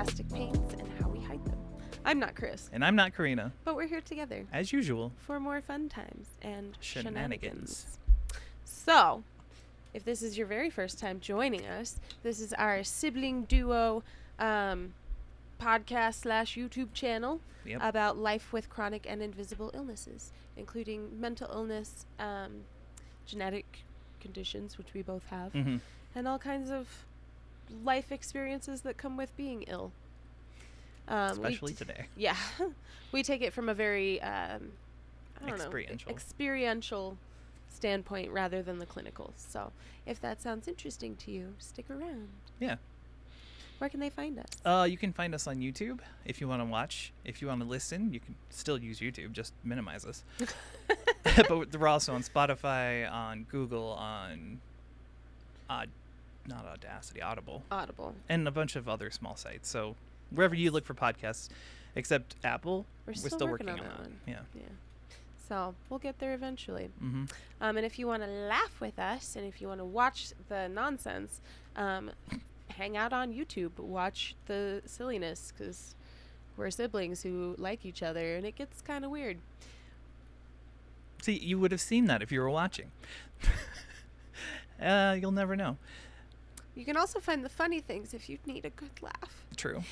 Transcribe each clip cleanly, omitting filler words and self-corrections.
sarcastic pains and how we hide them. I'm not Chris. And I'm not Karina. But we're here together. As usual. For more fun times and Shenanigans. So, if this is your very first time joining us, this is our sibling duo podcast / YouTube channel about life with chronic and invisible illnesses, including mental illness, genetic conditions, which we both have, and all kinds of life experiences that come with being ill. Especially today. Yeah. We take it from a very, experiential standpoint rather than the clinical. So if that sounds interesting to you, stick around. Yeah. Where can they find us? You can find us on YouTube if you want to watch. If you want to listen, you can still use YouTube. Just minimize us. But we're also on Spotify, on Google, on not Audacity, Audible. And a bunch of other small sites. So wherever you look for podcasts, except Apple, we're still working on that one. Yeah. So we'll get there eventually. And if you want to laugh with us and if you want to watch the nonsense, hang out on YouTube, watch the silliness, because we're siblings who like each other and it gets kind of weird. See, you would have seen that if you were watching. You'll never know. You can also find the funny things if you need a good laugh. True.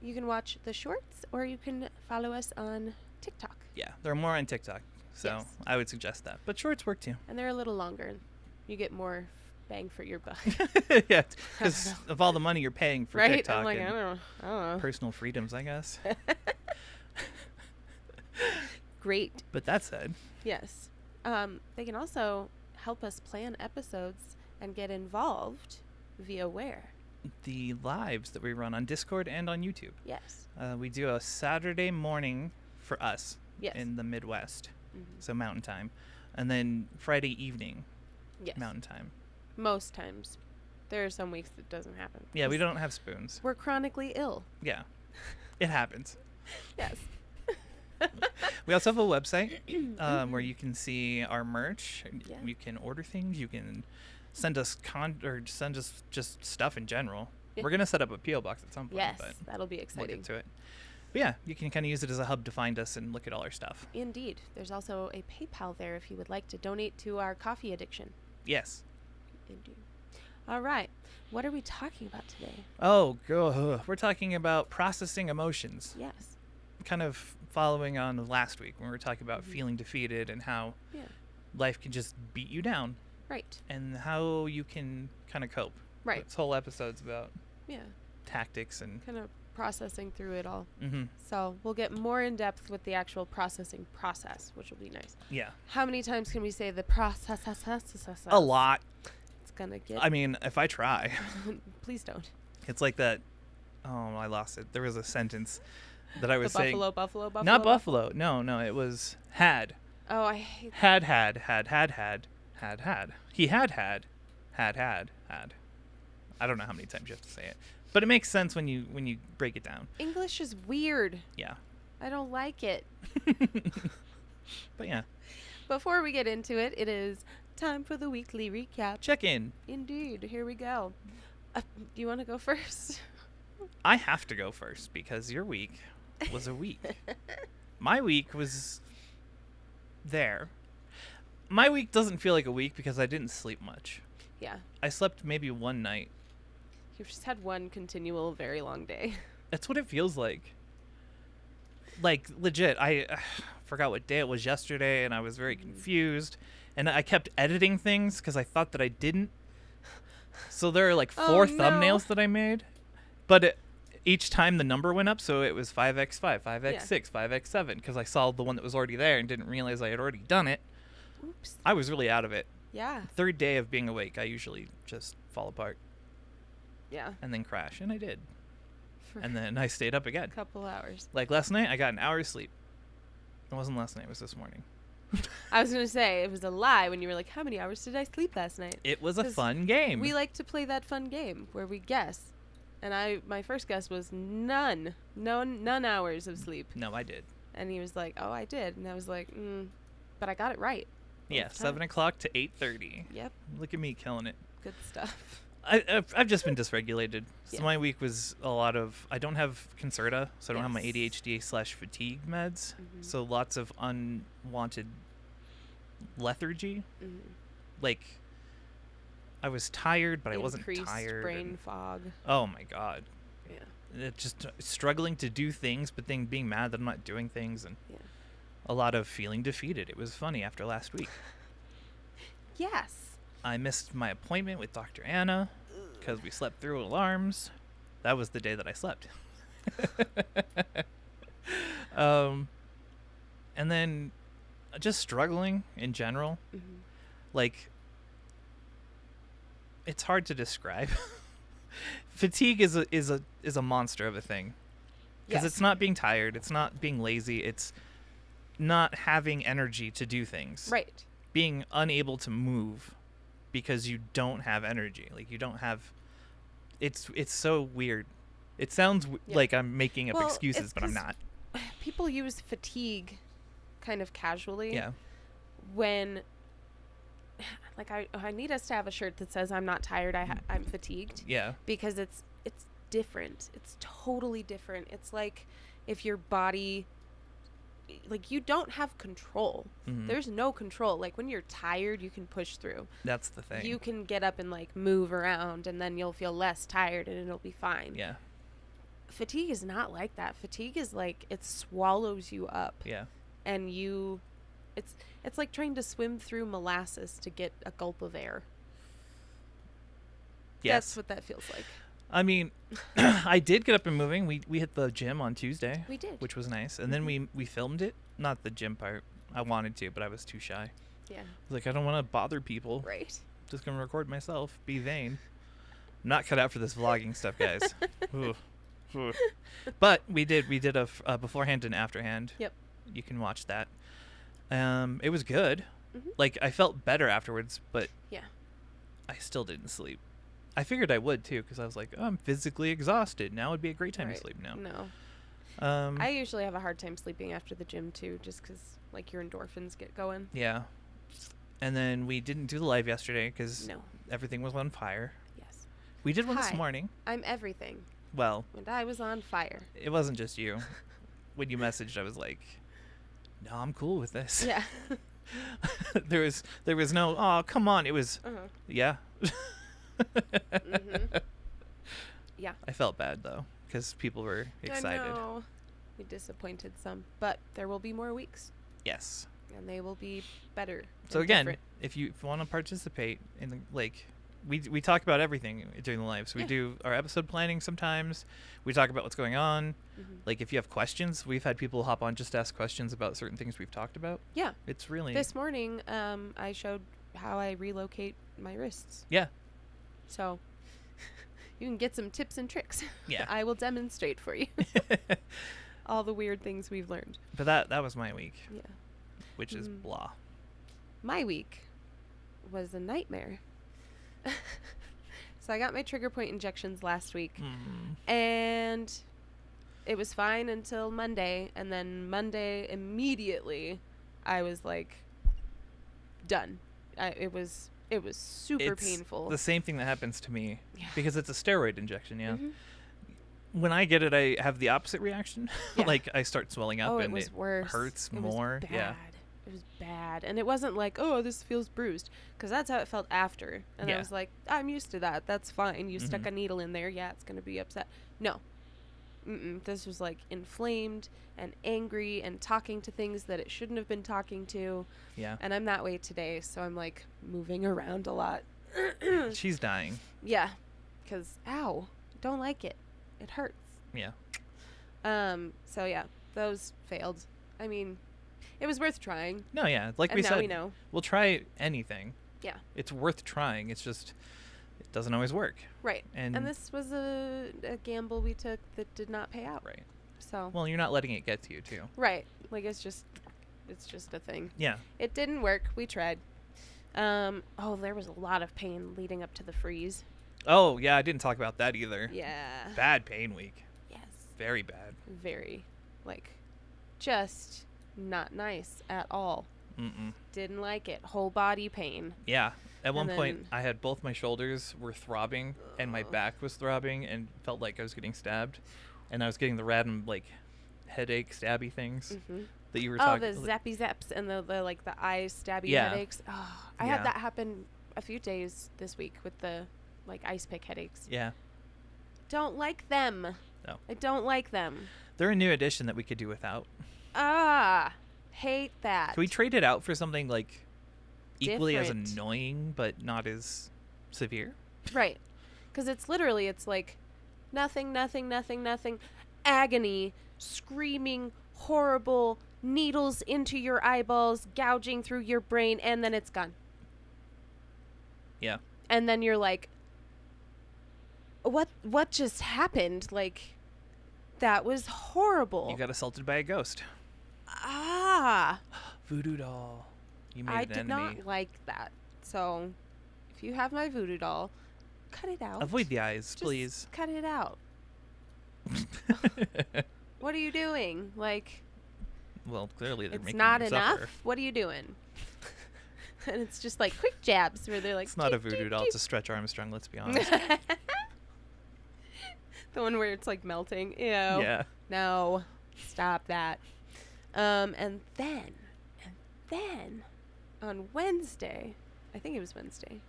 You can watch the shorts or you can follow us on TikTok. Yeah, they're more on TikTok, so yes. I would suggest that. But shorts work too. And they're a little longer. You get more bang for your buck. Yeah, because of all the money you're paying for right? TikTok I'm like, and I don't know. Personal freedoms, I guess. Great. But that said. Yes. They can also help us plan episodes and get involved via where? The lives that we run on Discord and on YouTube. Yes. We do a Saturday morning for us in the Midwest, so Mountain Time, and then Friday evening, Mountain Time. Most times. There are some weeks that doesn't happen. Yeah, we don't have spoons. We're chronically ill. Yeah, it happens. Yes. We also have a website where you can see our merch. Yeah. You can order things. You can send us just stuff in general. Yeah. We're gonna set up a PO box at some point. Yes, but that'll be exciting. We'll get to it. But yeah, you can kind of use it as a hub to find us and look at all our stuff. Indeed. There's also a PayPal there if you would like to donate to our coffee addiction. Yes. Indeed. All right. What are we talking about today? Oh, we're talking about processing emotions. Yes. Kind of following on last week when we were talking about feeling defeated and how life can just beat you down. Right. And how you can kind of cope. Right. This whole episode's about tactics and kind of processing through it all. So we'll get more in depth with the actual processing process, which will be nice. Yeah. How many times can we say the process? A lot. It's gonna get. I mean, if I try. Please don't. It's like that. Oh, I lost it. There was a sentence that I was saying. Buffalo. Not buffalo. No. It was had. Oh, I hate. Had. He had. I don't know how many times you have to say it, but it makes sense when you break it down. English is weird. Yeah. I don't like it. But yeah. Before we get into it, it is time for the weekly recap. Check in. Indeed. Here we go. Do you want to go first? I have to go first because your week was a week. My week was there. My week doesn't feel like a week because I didn't sleep much. Yeah. I slept maybe one night. You've just had one continual, very long day. That's what it feels like. Like, legit, I forgot what day it was yesterday, and I was very confused. And I kept editing things because I thought that I didn't. So there are like 4 thumbnails that I made. But each time the number went up, so it was 5x5, 5x6, 5x7, because I saw the one that was already there and didn't realize I had already done it. Oops. I was really out of it. Yeah. Third day of being awake, I usually just fall apart. Yeah. And then crash, and I did. And then I stayed up again. A couple hours. Like last night, I got an hour's sleep. It wasn't last night, it was this morning. I was going to say, it was a lie when you were like, how many hours did I sleep last night? It was a fun game. We like to play that fun game where we guess. And my first guess was none hours of sleep. No, I did. And he was like, oh, I did. And I was like, but I got it right. Yeah, 7 o'clock to 8:30. Yep. Look at me killing it. Good stuff. I've just been dysregulated. So Yeah. my week was a lot of, I don't have Concerta, so I don't have my Yes. ADHD/fatigue meds. Mhm. So lots of unwanted lethargy. Mhm. Like, I was tired, but I wasn't Increased tired. brain and- fog. oh my God. Yeah. It just struggling to do things, but then being mad that I'm not doing things, and Yeah. a lot of feeling defeated. It was funny after last week. Yes. I missed my appointment with Dr. Anna because we slept through alarms. That was the day that I slept. And then just struggling in general. Mhm. Like, it's hard to describe. Fatigue is a monster of a thing. Because Yes. it's not being tired, it's not being lazy, it's not having energy to do things. Right. Being unable to move because you don't have energy. Like, you don't have, it's so weird. It sounds Yeah. like I'm making up Well, excuses, it's but I'm 'cause not. People use fatigue kind of casually. Yeah. When, like, I need us to have a shirt that says I'm not tired. I'm fatigued, Yeah. because it's different. It's totally different. It's like if your body, like, you don't have control. Mhm. There's no control. Like, when you're tired, you can push through. That's the thing. You can get up and, like, move around, and then you'll feel less tired and it'll be fine. Yeah. Fatigue is not like that. Fatigue is like it swallows you up, Yeah. and it's like trying to swim through molasses to get a gulp of air. Yes. That's what that feels like. I mean, I did get up and moving. We hit the gym on Tuesday. We did. Which was nice. And then we filmed it. Not the gym part. I wanted to, but I was too shy. Yeah. I was like, I don't want to bother people. Right. Just gonna record myself. Be vain. I'm not cut out for this vlogging stuff, guys. Ooh. Ooh. But we did a beforehand and afterhand. Yep. You can watch that. It was good. Mhm. Like, I felt better afterwards, but Yeah. I still didn't sleep. I figured I would too, because I was like, oh, I'm physically exhausted. Now would be a great time Right. to sleep now. No. I I usually have a hard time sleeping after the gym too, just because, like, your endorphins get going. yeah. And then we didn't do the live yesterday because No. everything was on fire. Yes. We did one this Hi. morning. I'm everything, Well, and I was on fire. it wasn't just you. When you messaged, I was like, no, I'm cool with this. Yeah. there was no, oh, come on. It was, Uh-huh. yeah. Mhm. Yeah. I felt bad though, because people were excited. I know. We disappointed some, but there will be more weeks, Yes. and they will be better. So and again, different. if you want to participate in the, like, we talk about everything during the live. So we Yeah. do our episode planning sometimes. We talk about what's going on. Mhm. Like, if you have questions, we've had people hop on just to ask questions about certain things we've talked about. Yeah. It's really This morning, I showed how I relocate my wrists. yeah. So you can get some tips and tricks. Yeah. I will demonstrate for you all the weird things we've learned. But that was my week, Yeah. which is Mm. blah. My week was a nightmare. So I got my trigger point injections last week, and it was fine until Monday, and then Monday immediately I was like done. It was super It's painful. the same thing that happens to me Yeah. because it's a steroid injection. Yeah. Mhm. When I get it, I have the opposite reaction. Yeah. Like, I start swelling up Oh, it and was worse. hurts It was more. bad. Yeah. It was bad. And it wasn't like, oh, this feels bruised. Because that's how it felt after. And I Yeah. was like, I'm used to that. That's fine. You stuck Mhm. a needle in there. Yeah, it's going to be upset. No. This was like inflamed and angry and talking to things that it shouldn't have been talking to. Yeah. And I'm that way today. So I'm like moving around a lot. She's dying. Yeah. Because, ow, don't like it. It hurts. Yeah. So yeah, those failed. I mean, it was worth trying. No, yeah. Like And we now said, we know. we'll try anything. Yeah. It's worth trying. It's just, it doesn't always work. Right. And, And this was a gamble we took that did not pay out. right. So Well, you're not letting it get to you, too. right. Like it's just a thing. Yeah. It didn't work. We tried. There was a lot of pain leading up to the freeze. Oh, yeah. I didn't talk about that either. Yeah. Bad pain week. Yes. Very bad. Very. Like, just not nice at all. Didn't like it. Whole body pain. Yeah. At one And point, then- I had both my shoulders were throbbing and my back was throbbing and felt like I was getting stabbed. And I was getting the random, like, headache, stabby things that you were Oh, talking the zappy zaps and the like the eyes stabby Yeah. headaches. Oh, I Yeah. had that happen a few days this week with the like ice pick headaches. Yeah. Don't like them. No. I don't like them. They're a new addition that we could do without. Hate that. Can we trade it out for something, like, equally Different. as annoying but not as severe? Right. Because it's like nothing, agony, screaming, horrible, needles into your eyeballs, gouging through your brain, and then it's gone. Yeah. And then you're like, what just happened? Like, that was horrible. You got assaulted by a ghost. Voodoo doll. You made I an did enemy. not like that. So, if you have my voodoo doll, cut it out. Avoid the eyes, Just please. cut it out. What are you doing? Like, Well, clearly they're it's making not you enough. suffer. What are you doing? And it's just like quick jabs where they're like, It's not a "Doop, voodoo doop, doll. doop." It's a Stretch Armstrong, let's be honest. The one where it's like melting. Ew. Yeah. No. Stop that. And then on Wednesday, I think it was Wednesday.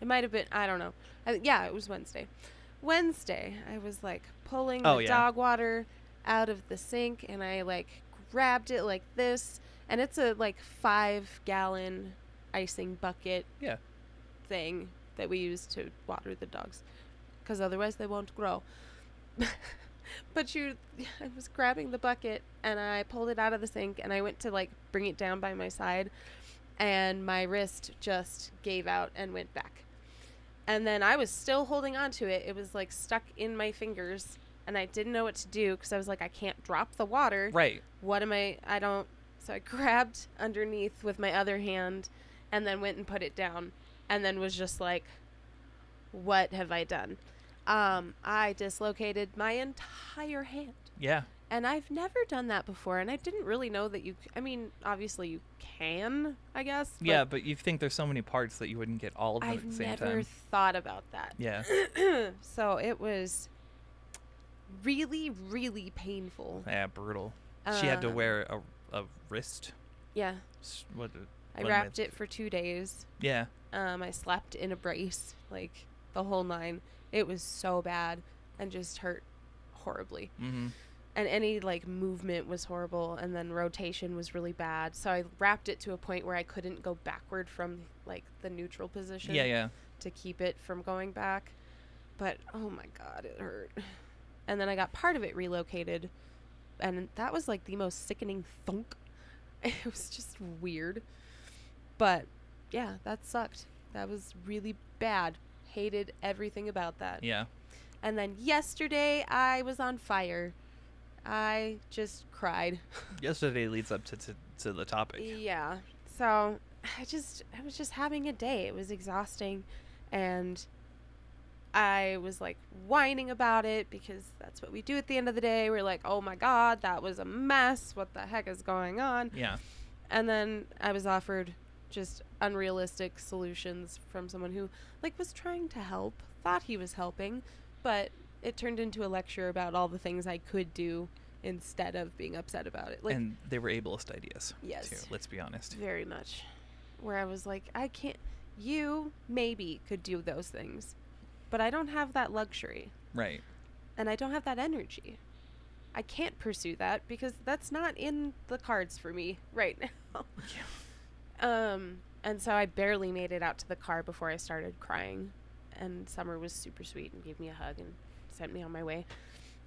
It might have been, I don't know. Yeah, it was Wednesday. Wednesday, I was like pulling the dog water out of the sink and I like grabbed it like this. And it's a like 5-gallon icing bucket thing that we use to water the dogs. Because otherwise they won't grow. But I was grabbing the bucket and I pulled it out of the sink and I went to like bring it down by my side and my wrist just gave out and went back. And then I was still holding on to it. It was like stuck in my fingers and I didn't know what to do because I was like, I can't drop the water. Right. So I grabbed underneath with my other hand and then went and put it down and then was just like, what have I done? I dislocated my entire hand. Yeah. And I've never done that before. And I didn't really know that obviously you can, I guess. Yeah, but you think there's so many parts that you wouldn't get all of them at the same time. I've never thought about that. Yeah. So it was really, really painful. Yeah, brutal. She had to wear a wrist. Yeah. I wrapped it for 2 days. Yeah. I slept in a brace, like the whole 9. It was so bad and just hurt horribly. Mm-hmm. And any like movement was horrible and then rotation was really bad. So I wrapped it to a point where I couldn't go backward from like the neutral position. Yeah. To keep it from going back. But oh my God, it hurt. And then I got part of it relocated and that was like the most sickening thunk. It was just weird. But yeah, that sucked. That was really bad. Hated everything about that. Yeah. And then yesterday I was on fire. I just cried. Yesterday leads up to the topic. Yeah. So I was just having a day. It was exhausting and I was like whining about it because that's what we do at the end of the day. We're like, oh my God, that was a mess. What the heck is going on? Yeah. And then I was offered just unrealistic solutions from someone who like was trying to help, thought he was helping, but it turned into a lecture about all the things I could do instead of being upset about it. Like, and they were ableist ideas. Yes. Too, let's be honest. Very much. Where I was like, I can't, you maybe could do those things, but I don't have that luxury. Right. And I don't have that energy. I can't pursue that because that's not in the cards for me right now. Yeah. And so I barely made it out to the car before I started crying. And Summer was super sweet and gave me a hug and sent me on my way.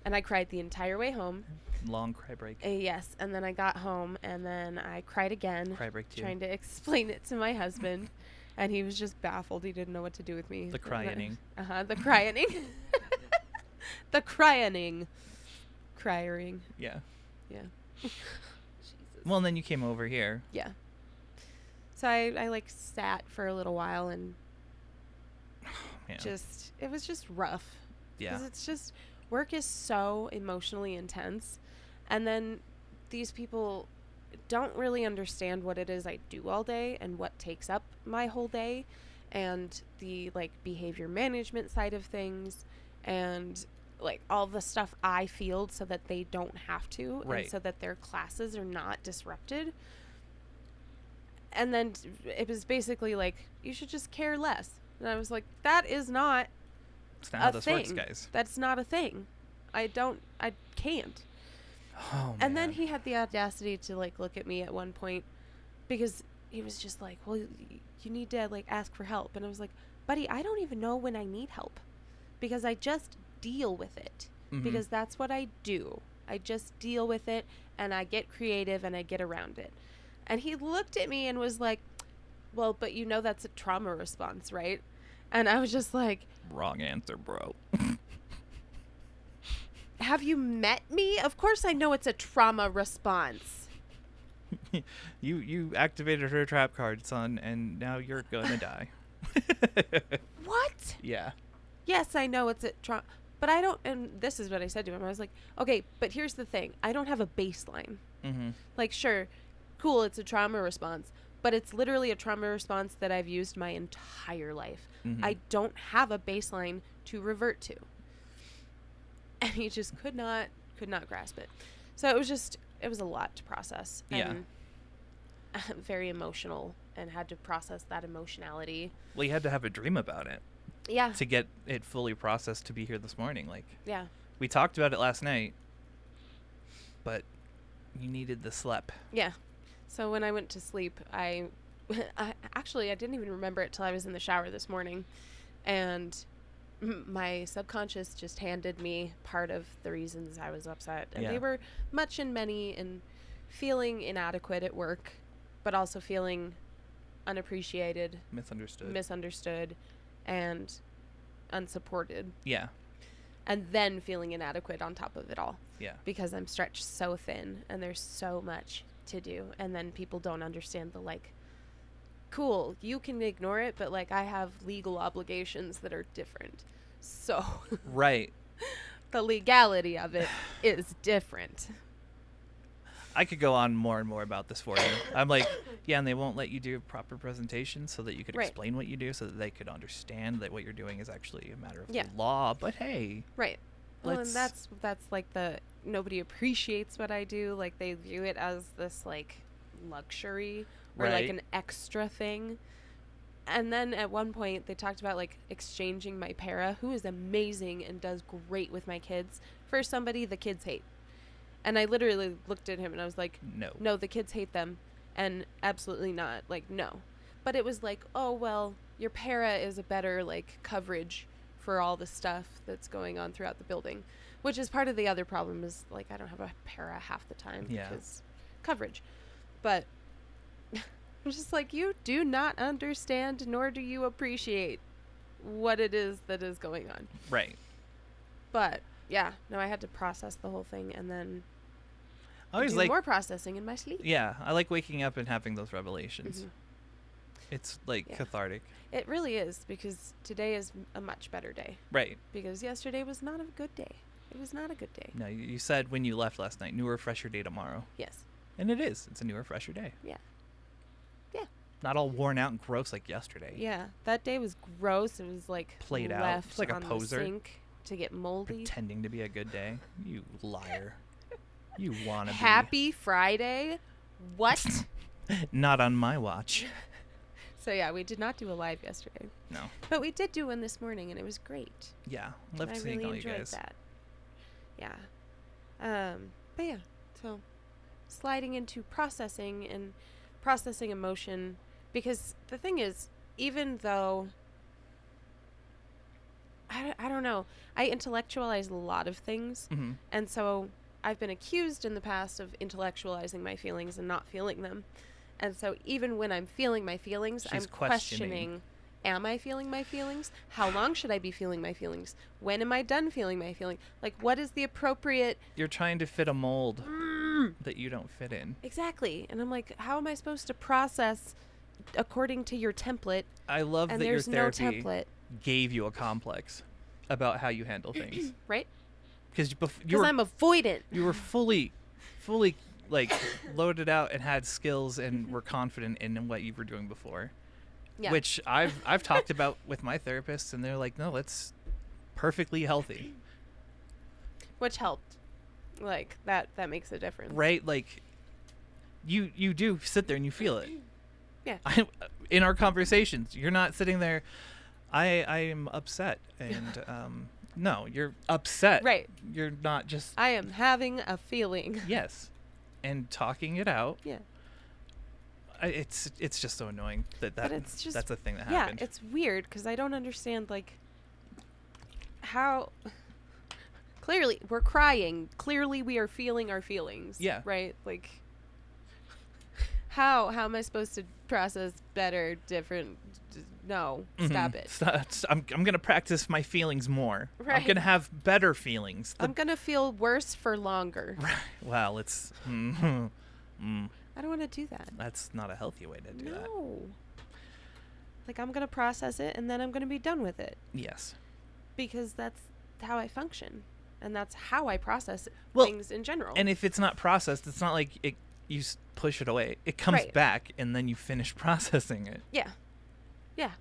And I cried the entire way home. Long cry break. Yes. And then I got home and then I cried again. Cry break too. Trying to explain it to my husband. And he was just baffled. He didn't know what to do with me. The cryining. The cryining. The cryining. Crying. Yeah. Yeah. Jesus. Well, and then you came over here. Yeah. So I like sat for a little while and Yeah. it was just rough. Yeah. Because it's just, work is so emotionally intense. And then these people don't really understand what it is I do all day and what takes up my whole day, and the like behavior management side of things, and like all the stuff I field so that they don't have to, right. and so that their classes are not disrupted. And then it was basically like, you should just care less. And I was like, that is not It's not how this works, guys. That's not a thing. I can't. Oh, and man. then he had the audacity to like look at me at one point, because he was just like, well, you need to like ask for help. And I was like, buddy, I don't even know when I need help, because I just deal with it, because that's what I do. I just deal with it, and I get creative, and I get around it. And he looked at me and was like, well, but you know that's a trauma response, right? And I was just like, wrong answer, bro. have you met me? Of course I know it's a trauma response. You activated her trap card, son, and now you're gonna die. What? Yeah. Yes, I know it's a trauma, but I don't, and this is what I said to him. I was like, okay, but here's the thing. I don't have a baseline. Like, sure, cool, it's a trauma response, but it's literally a trauma response that I've used my entire life. I don't have a baseline to revert to. And he just could not grasp it. So it was a lot to process. Yeah. And very emotional, and had to process that emotionality. Well, you had to have a dream about it. Yeah. To get it fully processed to be here this morning. Like, yeah. We talked about it last night, but you needed the sleep. Yeah. So when I went to sleep, I didn't even remember it till I was in the shower this morning, and my subconscious just handed me part of the reasons I was upset, and they were much and many, and feeling inadequate at work, but also feeling unappreciated, misunderstood, and unsupported. Yeah. And then feeling inadequate on top of it all. Yeah. Because I'm stretched so thin, and there's so much to do, and then people don't understand the like, cool, you can ignore it, but like I have legal obligations that are different, so right. The legality of it is different. I could go on more and more about this for you. I'm like, yeah, and they won't let you do proper presentations so that you could explain what you do, so that they could understand that what you're doing is actually a matter of the law. But hey, right. Well, and that's like the nobody appreciates what I do. Like they view it as this like luxury or like an extra thing. And then at one point they talked about like exchanging my para, who is amazing and does great with my kids, for somebody the kids hate. And I literally looked at him and I was like, no, the kids hate them. And absolutely not. Like, no. But it was like, oh, well, your para is a better like coverage for all the stuff that's going on throughout the building, which is part of the other problem is like I don't have a para half the time because coverage. But I'm just like, you do not understand, nor do you appreciate what it is that is going on. Right. But yeah, no, I had to process the whole thing and then do more processing in my sleep. Yeah, I like waking up and having those revelations. It's like cathartic. It really is, because today is a much better day. Right. Because yesterday was not a good day. It was not a good day. No, you said when you left last night, newer, fresher day tomorrow. Yes. And it is. It's a newer, fresher day. Yeah. Yeah. Not all worn out and gross like yesterday. Yeah. That day was gross. It was like played left out. It's like on a poser. The sink to get moldy. Pretending to be a good day. You liar. You wanna be. Happy Friday? What? Not on my watch. So yeah, we did not do a live yesterday. No. But we did do one this morning, and it was great. Yeah, love seeing all you guys. That. Yeah. But yeah, so sliding into processing emotion, because the thing is, even though I don't know, I intellectualize a lot of things, and so I've been accused in the past of intellectualizing my feelings and not feeling them. And so even when I'm feeling my feelings, I'm questioning, am I feeling my feelings? How long should I be feeling my feelings? When am I done feeling my feeling? Like, what is the appropriate... You're trying to fit a mold that you don't fit in. Exactly. And I'm like, how am I supposed to process according to your template? I love that your therapy no template. Gave you a complex about how you handle things. Right? Because I'm avoidant. You were fully like loaded out and had skills and were confident in what you were doing before. Yeah. Which I've talked about with my therapist, and they're like, no, that's perfectly healthy. Which helped. Like that makes a difference. Right? Like you do sit there and you feel it. Yeah. In our conversations, you're not sitting there, I am upset, and no, you're upset. Right. You're not just I am having a feeling. Yes. And talking it out. Yeah. It's just so annoying that's a thing that happened. Yeah, it's weird because I don't understand like how clearly we're crying. Clearly we are feeling our feelings. Yeah. Right? Like how am I supposed to process better, different? No, stop it. I'm going to practice my feelings more. Right. I'm going to have better feelings. I'm going to feel worse for longer. Right. Well, it's I don't want to do that. That's not a healthy way to do that. No. Like I'm going to process it and then I'm going to be done with it. Yes. Because that's how I function. And that's how I process things in general. And if it's not processed, it's not like you push it away. It comes back and then you finish processing it. Yeah. Yeah.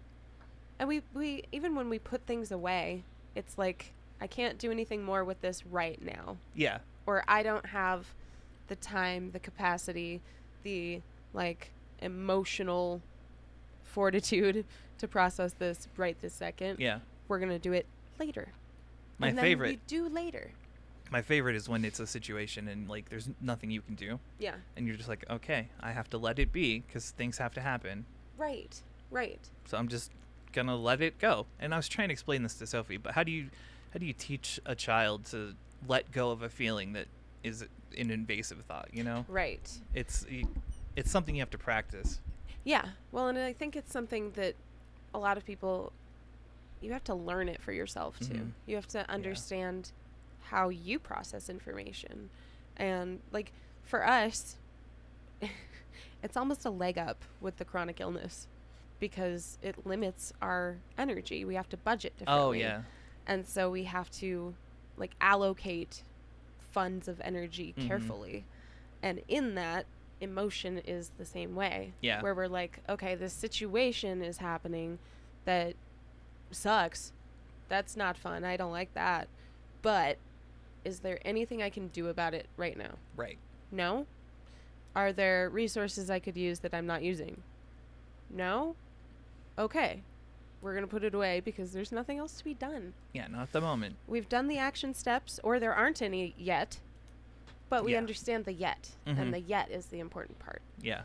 And we even when we put things away, it's like I can't do anything more with this right now. Yeah. Or I don't have the time, the capacity, the like emotional fortitude to process this right this second. Yeah. We're going to do it later. My and favorite. Then we do later. My favorite is when it's a situation and like there's nothing you can do. Yeah. And you're just like, okay, I have to let it be because things have to happen. Right. Right. So I'm just gonna let it go. And I was trying to explain this to Sophie, but how do you teach a child to let go of a feeling that is an invasive thought? You know. Right. It's something you have to practice. Yeah. Well, and I think it's something that a lot of people, you have to learn it for yourself too. Mm-hmm. You have to understand how you process information. And like for us, it's almost a leg up with the chronic illness because it limits our energy. We have to budget differently. Oh, yeah. And so we have to like allocate funds of energy carefully. And in that, emotion is the same way. Yeah. Where we're like, okay, this situation is happening that sucks. That's not fun. I don't like that. But is there anything I can do about it right now? Right. No? Are there resources I could use that I'm not using? No? Okay. We're going to put it away because there's nothing else to be done. Yeah, not at the moment. We've done the action steps, or there aren't any yet, but we understand the yet, and the yet is the important part. Yeah.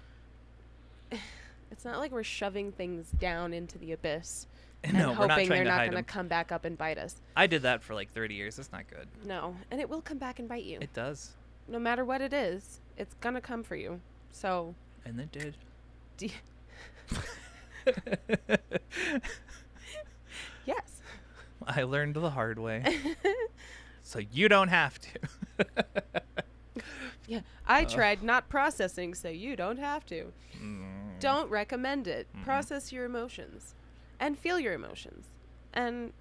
It's not like we're shoving things down into the abyss and No, we're not hoping trying they're to not hide going to them. come back up and bite us. I did that for like 30 years. That's not good. No, and it will come back and bite you. It does. No matter what it is, it's going to come for you. So... And it did. Yes. I learned the hard way. So you don't have to. Yeah, I tried not processing, so you don't have to. Mm. Don't recommend it. Process your emotions and feel your emotions. And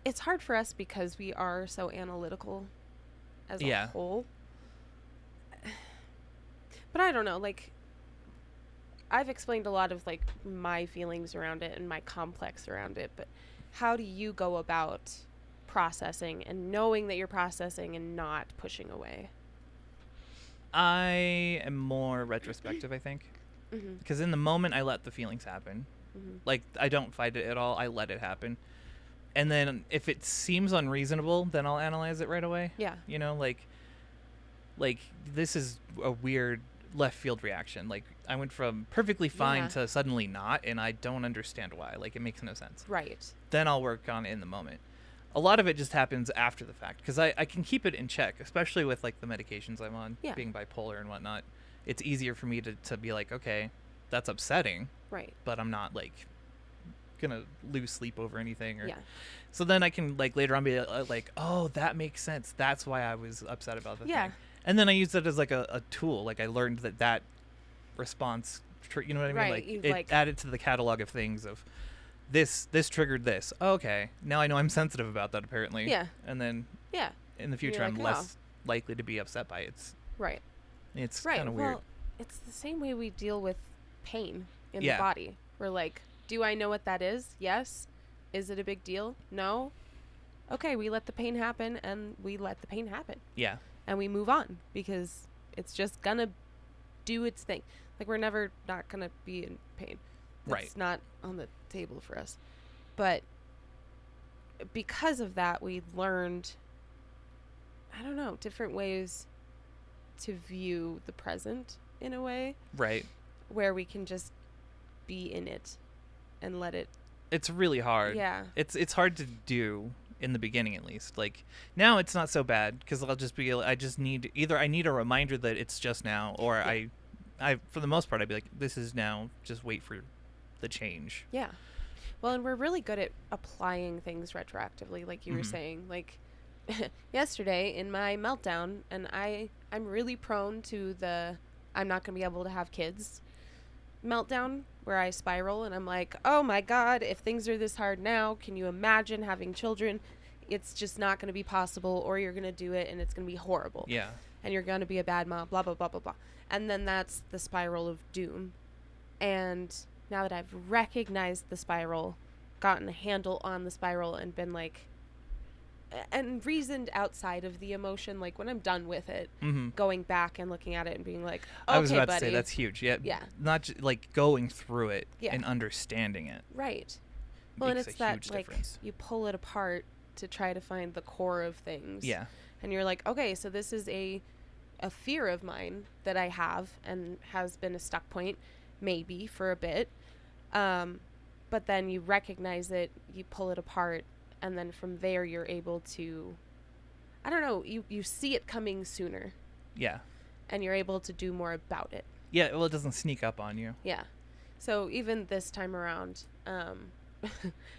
it's hard for us because we are so analytical as a whole. But I don't know, like, I've explained a lot of, like, my feelings around it and my complex around it, but how do you go about processing and knowing that you're processing and not pushing away? I am more retrospective, I think. Because in the moment, I let the feelings happen. Like, I don't fight it at all. I let it happen. And then if it seems unreasonable, then I'll analyze it right away. Yeah. You know, like this is a weird left field reaction. Like, I went from perfectly fine to suddenly not, and I don't understand why. Like, it makes no sense. Right. Then I'll work on it in the moment. A lot of it just happens after the fact, because I can keep it in check, especially with, like, the medications I'm on, being bipolar and whatnot. It's easier for me to be like, okay, that's upsetting. Right. But I'm not, like, gonna lose sleep over anything. Or, Yeah. So then I can, like, later on be like, oh, that makes sense. That's why I was upset about the thing. And then I use it as, like, a tool. Like, I learned that response, you know what I mean? Right. Like, it added to the catalog of things of this triggered this. Oh, okay. Now I know I'm sensitive about that, apparently. Yeah. And then in the future, You're I'm like, less likely to be upset by it. Right. It's right. kind of weird. Well, it's the same way we deal with pain in Yeah. the body. We're like, do I know what that is? Yes. Is it a big deal? No. Okay, we let the pain happen, and we let the pain happen. Yeah. And we move on because it's just gonna do its thing. Like, we're never not gonna be in pain. Right. It's not on the table for us. But because of that, we learned, I don't know, different ways to view the present in a way. Right. Where we can just be in it and let it. It's really hard. Yeah. It's hard to do in the beginning, at least. Like, now it's not so bad because I just need either I need a reminder that it's just now, or Yeah. I for the most part I'd be like, this is now, just wait for the change. Yeah. Well, and we're really good at applying things retroactively, like you were saying. Like, yesterday in my meltdown, and I'm really prone to the I'm not going to be able to have kids meltdown, where I spiral and I'm like, oh my God, if things are this hard now, can you imagine having children? It's just not going to be possible, or you're going to do it and it's going to be horrible. Yeah. And you're going to be a bad mom, blah, blah, blah, blah, blah. And then that's the spiral of doom. And now that I've recognized the spiral, gotten a handle on the spiral, and been like, and reasoned outside of the emotion, like when I'm done with it, going back and looking at it and being like, okay, I was about buddy. to say that's huge. Yeah. Yeah. Not like going through it Yeah. and understanding it. Right. Well, and Makes it's a that, huge like, difference. you pull it apart to try to find the core of things. Yeah. And you're like, okay, so this is a fear of mine that I have and has been a stuck point, maybe, for a bit. But then you recognize it, you pull it apart, and then from there you're able to, I don't know, you see it coming sooner. Yeah. And you're able to do more about it. Yeah, well, it doesn't sneak up on you. Yeah. So even this time around,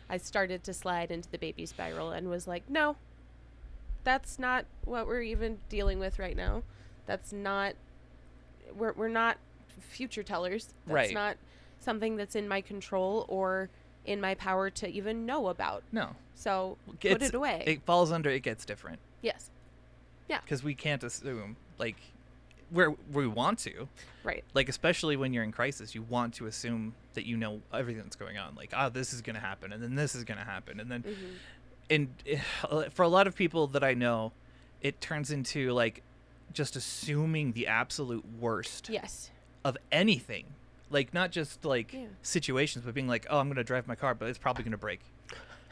I started to slide into the baby spiral and was like, no, that's not what we're even dealing with right now. That's not, we're not future tellers. That's Right. not something that's in my control or in my power to even know about. No. So put it away. It falls under it gets different. Yes. Yeah. Because we can't assume, like, we want to. Right. Like, especially when you're in crisis, you want to assume that you know everything that's going on. Like, this is going to happen, and then this is going to happen. And then, and for a lot of people that I know, it turns into, like, just assuming the absolute worst Yes. of anything. Like, not just, like, Yeah. situations, but being like, oh, I'm going to drive my car, but it's probably going to break.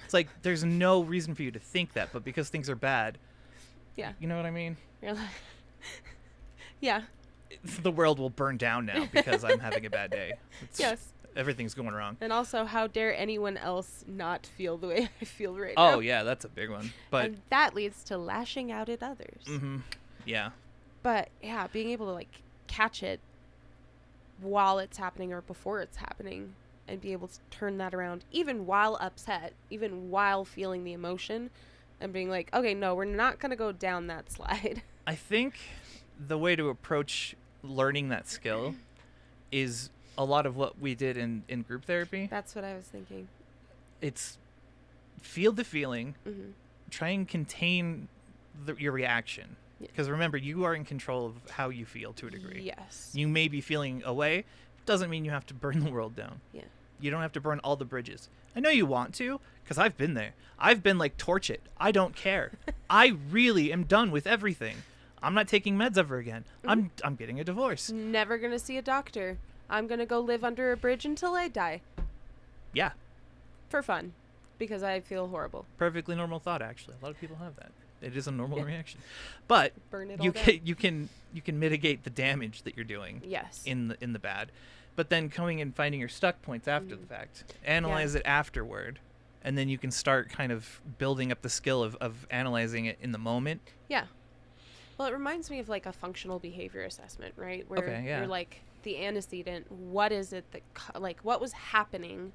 It's like, there's no reason for you to think that, but because things are bad. Yeah. You know what I mean? You're like, yeah. The world will burn down now because I'm having a bad day. Yes. Everything's going wrong. And also, how dare anyone else not feel the way I feel right now? Oh, yeah, that's a big one. But and that leads to lashing out at others. Yeah. But, yeah, being able to, like, catch it while it's happening or before it's happening and be able to turn that around, even while upset, even while feeling the emotion, and being like, okay, no, we're not going to go down that slide. I think the way to approach learning that skill is a lot of what we did in group therapy. That's what I was thinking. It's feel the feeling, Mm-hmm. try and contain your reaction. Yeah. Because remember, you are in control of how you feel to a degree. Yes. You may be feeling away. Doesn't mean you have to burn the world down. Yeah. You don't have to burn all the bridges. I know you want to, because I've been there. I've been like, torch it. I don't care. I really am done with everything. I'm not taking meds ever again. I'm getting a divorce. Never going to see a doctor. I'm going to go live under a bridge until I die. Yeah. For fun. Because I feel horrible. Perfectly normal thought, actually. A lot of people have that. It is a normal reaction. But Burn it you all can mitigate the damage that you're doing Yes. in the bad. But then coming and finding your stuck points after the fact. Analyze it afterward. And then you can start kind of building up the skill of analyzing it in the moment. Yeah. Well, it reminds me of like a functional behavior assessment, right? Where you're like the antecedent, what is it that, like, what was happening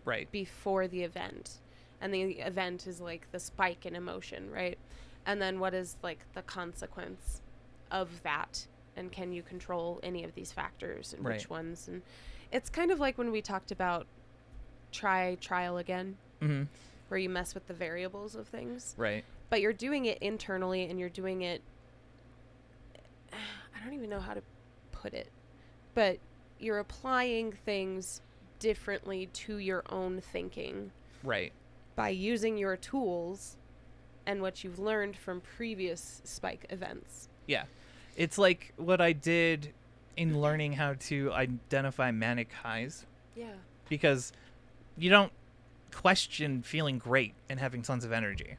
Right. before the event? And the event is like the spike in emotion, right? And then what is like the consequence of that? And can you control any of these factors and which ones? And it's kind of like when we talked about trial again, where you mess with the variables of things. Right. But you're doing it internally and you're doing it, I don't even know how to put it, but you're applying things differently to your own thinking. Right. By using your tools and what you've learned from previous spike events. Yeah. It's like what I did in learning how to identify manic highs. Yeah. Because you don't question feeling great and having tons of energy.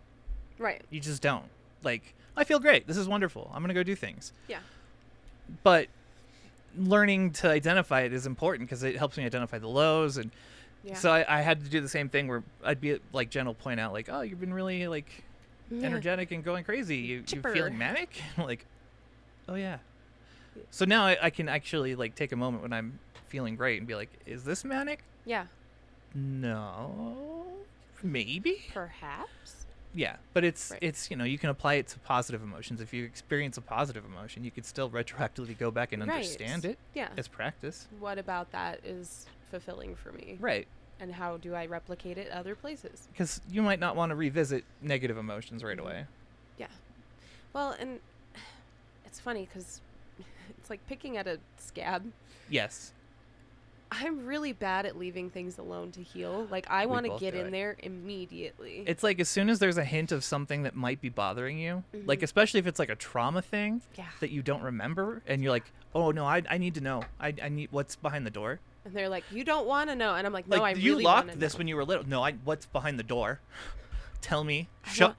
Right. You just don't. Like, I feel great. This is wonderful. I'm going to go do things. Yeah. But learning to identify it is important because it helps me identify the lows. And so I had to do the same thing where I'd be like, Jen will point out like, oh, you've been really like energetic and going crazy. You feeling manic? Like, oh yeah. So now I can actually like take a moment when I'm feeling great and be like, is this manic? Yeah. No, maybe. Perhaps. Yeah, but it's you can apply it to positive emotions. If you experience a positive emotion, you could still retroactively go back and understand it. Yeah. As practice. What about that is fulfilling for me? Right. And how do I replicate it other places? Because you might not want to revisit negative emotions right away. Yeah. Well, and it's funny because it's like picking at a scab. Yes. I'm really bad at leaving things alone to heal. Like, I want to get in there immediately. It's like as soon as there's a hint of something that might be bothering you, like especially if it's like a trauma thing that you don't remember, and you're like, oh, no, I need to know. I need what's behind the door. And they're like, you don't want to know. And I'm like, no, I really want to know. You locked this when you were little. No, what's behind the door? Tell me. Show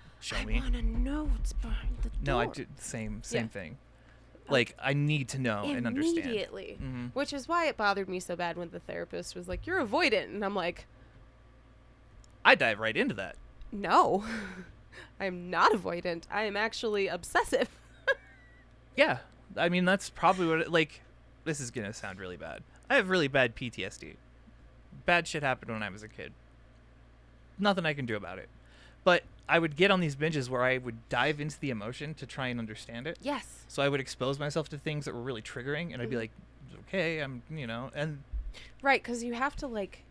me. I want to know what's behind the door. No, I do the same thing. Like, I need to know and understand. Immediately. Which is why it bothered me so bad when the therapist was like, you're avoidant. And I'm like, I dive right into that. No, I'm not avoidant. I am actually obsessive. Yeah. I mean, that's probably what this is going to sound really bad. I have really bad PTSD. Bad shit happened when I was a kid. Nothing I can do about it. But I would get on these binges where I would dive into the emotion to try and understand it. Yes. So I would expose myself to things that were really triggering, and I'd be like, okay, and... Right, because you have to, like,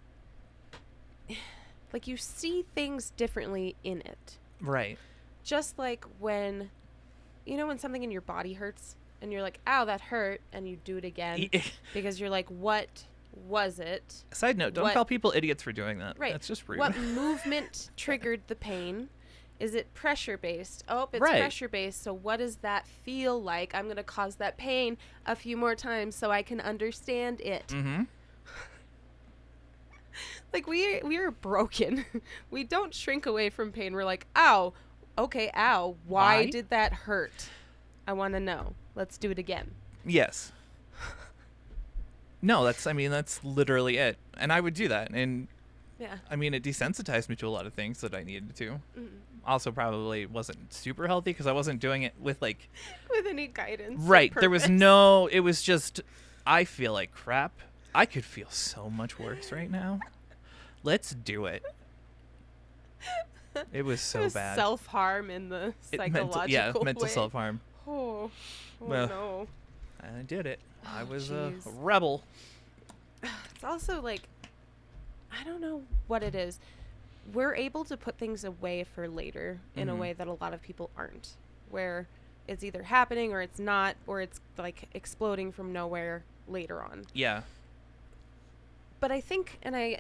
you see things differently in it. Right. Just like when something in your body hurts, and you're like, ow, that hurt, and you do it again, because you're like, what was it? Side note, don't call people idiots for doing that. Right. That's just rude. What movement triggered the pain? Is it pressure-based? Oh, it's pressure-based, so what does that feel like? I'm going to cause that pain a few more times so I can understand it. Mm-hmm. Like, we are broken. We don't shrink away from pain. We're like, ow, okay, ow. Why did that hurt? I want to know. Let's do it again. Yes. No, that's literally it. And I would do that. And I mean, it desensitized me to a lot of things that I needed to. Mm-hmm. Also probably wasn't super healthy because I wasn't doing it with with any guidance. Right. There was it was just, I feel like crap. I could feel so much worse right now. Let's do it. It was so bad. Self-harm in the psychological way. Mental self-harm. Oh no. I did it. I was a rebel. It's also like, I don't know what it is. We're able to put things away for later in a way that a lot of people aren't, where it's either happening or it's not, or it's like exploding from nowhere later on. Yeah. But I think, and I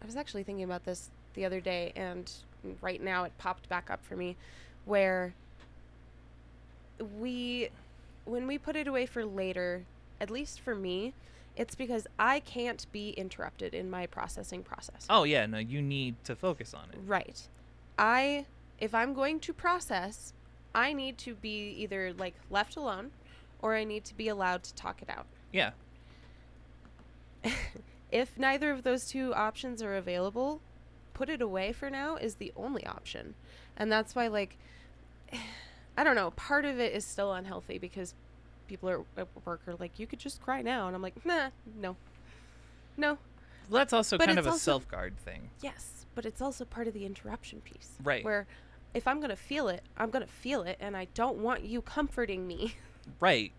was actually thinking about this the other day, and right now it popped back up for me, where when we put it away for later, at least for me, it's because I can't be interrupted in my processing process. Oh, yeah. No, you need to focus on it. Right. If I'm going to process, I need to be either, left alone, or I need to be allowed to talk it out. Yeah. If neither of those two options are available, put it away for now is the only option. And that's why, I don't know, part of it is still unhealthy because people at work are like, you could just cry now. And I'm like, nah, no. Well, that's also kind of a self-guard thing. Yes, but it's also part of the interruption piece. Right. Where if I'm going to feel it, I'm going to feel it, and I don't want you comforting me. Right.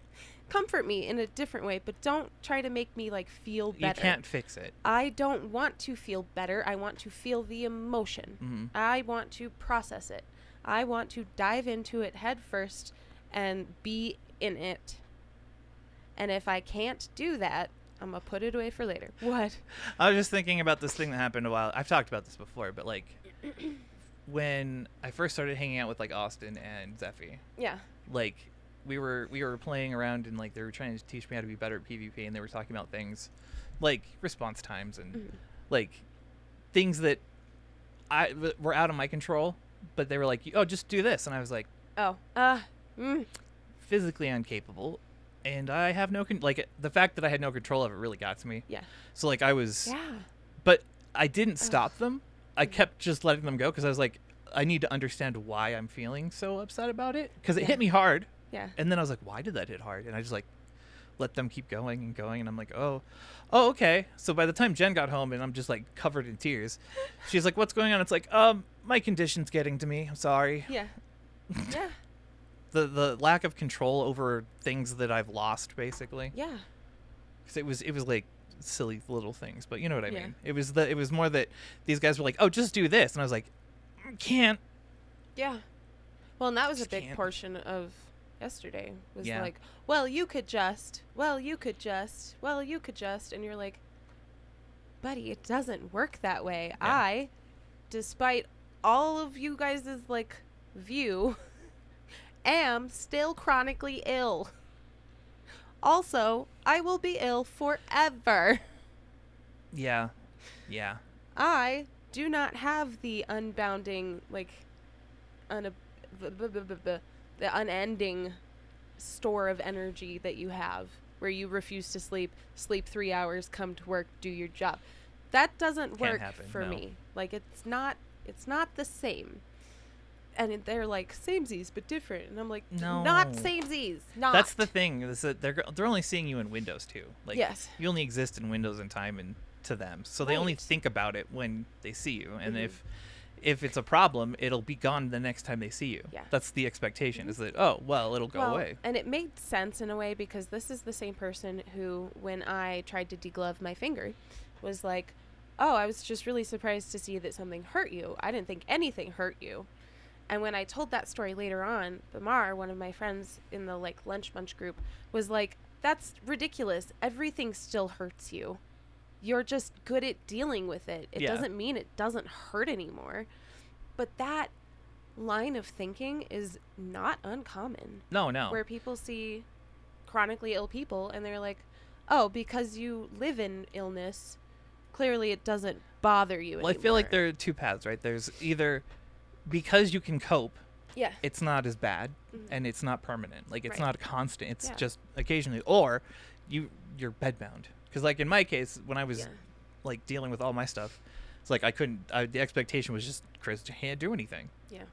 Comfort me in a different way, but don't try to make me, feel better. You can't fix it. I don't want to feel better. I want to feel the emotion. Mm-hmm. I want to process it. I want to dive into it head first and be in it. And if I can't do that, I'm going to put it away for later. What? I was just thinking about this thing that happened a while. I've talked about this before, but like when I first started hanging out with like Austin and Zeffy. Yeah. Like we were playing around and like they were trying to teach me how to be better at PvP, and they were talking about things like response times and like things that were out of my control, but they were like, "Oh, just do this." And I was like, physically incapable. And I have no like the fact that I had no control of it really got to me. Yeah. So like I was. Yeah. But I didn't stop them. I kept just letting them go because I was like, I need to understand why I'm feeling so upset about it, because it hit me hard. Yeah. And then I was like, why did that hit hard? And I just like let them keep going and going. And I'm like, oh, okay. So by the time Jen got home and I'm just like covered in tears, she's like, what's going on? It's like, my condition's getting to me. I'm sorry. Yeah. Yeah. The lack of control over things that I've lost, basically. Yeah. Because it was like silly little things, but you know what I mean. It was more that these guys were like, oh, just do this, and I was like, can't. Yeah. Well, and that was Just a big can't. portion of yesterday. Was like, well, you could just, well, you could just, well, you could just, and you're like, buddy, it doesn't work that way. Yeah. Despite all of you guys' like view, am still chronically ill. Also, I will be ill forever. Yeah. Yeah. I do not have the unbounding, like, the unending store of energy that you have, where you refuse to sleep 3 hours, come to work, do your job. That doesn't Can't work happen, for no. me. Like, it's not the same. And they're like, samesies, but different. And I'm like, No. not samesies. Not. That's the thing. Is that they're only seeing you in Windows too. Like, Yes. you only exist in Windows and time and to them. So they only Right. think about it when they see you. And if it's a problem, it'll be gone the next time they see you. Yeah. That's the expectation. Is that, oh, well, it'll go away. And it made sense in a way, because this is the same person who, when I tried to deglove my finger, was like, oh, I was just really surprised to see that something hurt you. I didn't think anything hurt you. And when I told that story later on, Bamar, one of my friends in the like lunch bunch group, was like, that's ridiculous. Everything still hurts you. You're just good at dealing with it. It doesn't mean it doesn't hurt anymore. But that line of thinking is not uncommon. No. Where people see chronically ill people and they're like, oh, because you live in illness, clearly it doesn't bother you anymore. I feel like there are two paths, right? There's either because you can cope, it's not as bad, and it's not permanent. Like, it's not constant. It's just occasionally. Or you're bedbound. Because, like, in my case, when I was, like, dealing with all my stuff, it's like the expectation was just, Chris, you can't do anything. Yeah.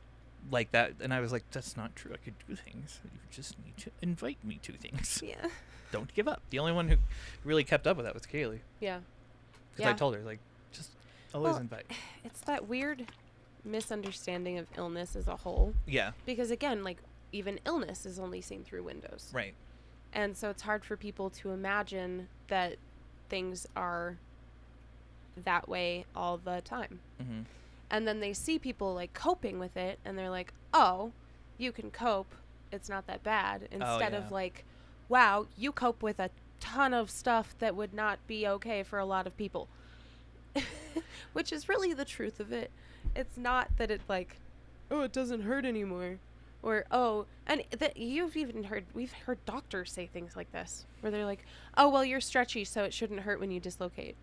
Like that. And I was like, that's not true. I could do things. You just need to invite me to things. Yeah. Don't give up. The only one who really kept up with that was Kaylee. Yeah. Because I told her, like, just always invite. It's that weird misunderstanding of illness as a whole. Yeah. Because, again, like, even illness is only seen through windows. Right. And so it's hard for people to imagine that things are that way all the time. Mm-hmm. And then they see people, like, coping with it, and they're like, oh, you can cope. It's not that bad. Instead of, like, wow, you cope with a ton of stuff that would not be okay for a lot of people. Which is really the truth of it. It's not that it's like, oh, it doesn't hurt anymore. Or, oh, and we've heard doctors say things like this, where they're like, oh, well, you're stretchy, so it shouldn't hurt when you dislocate.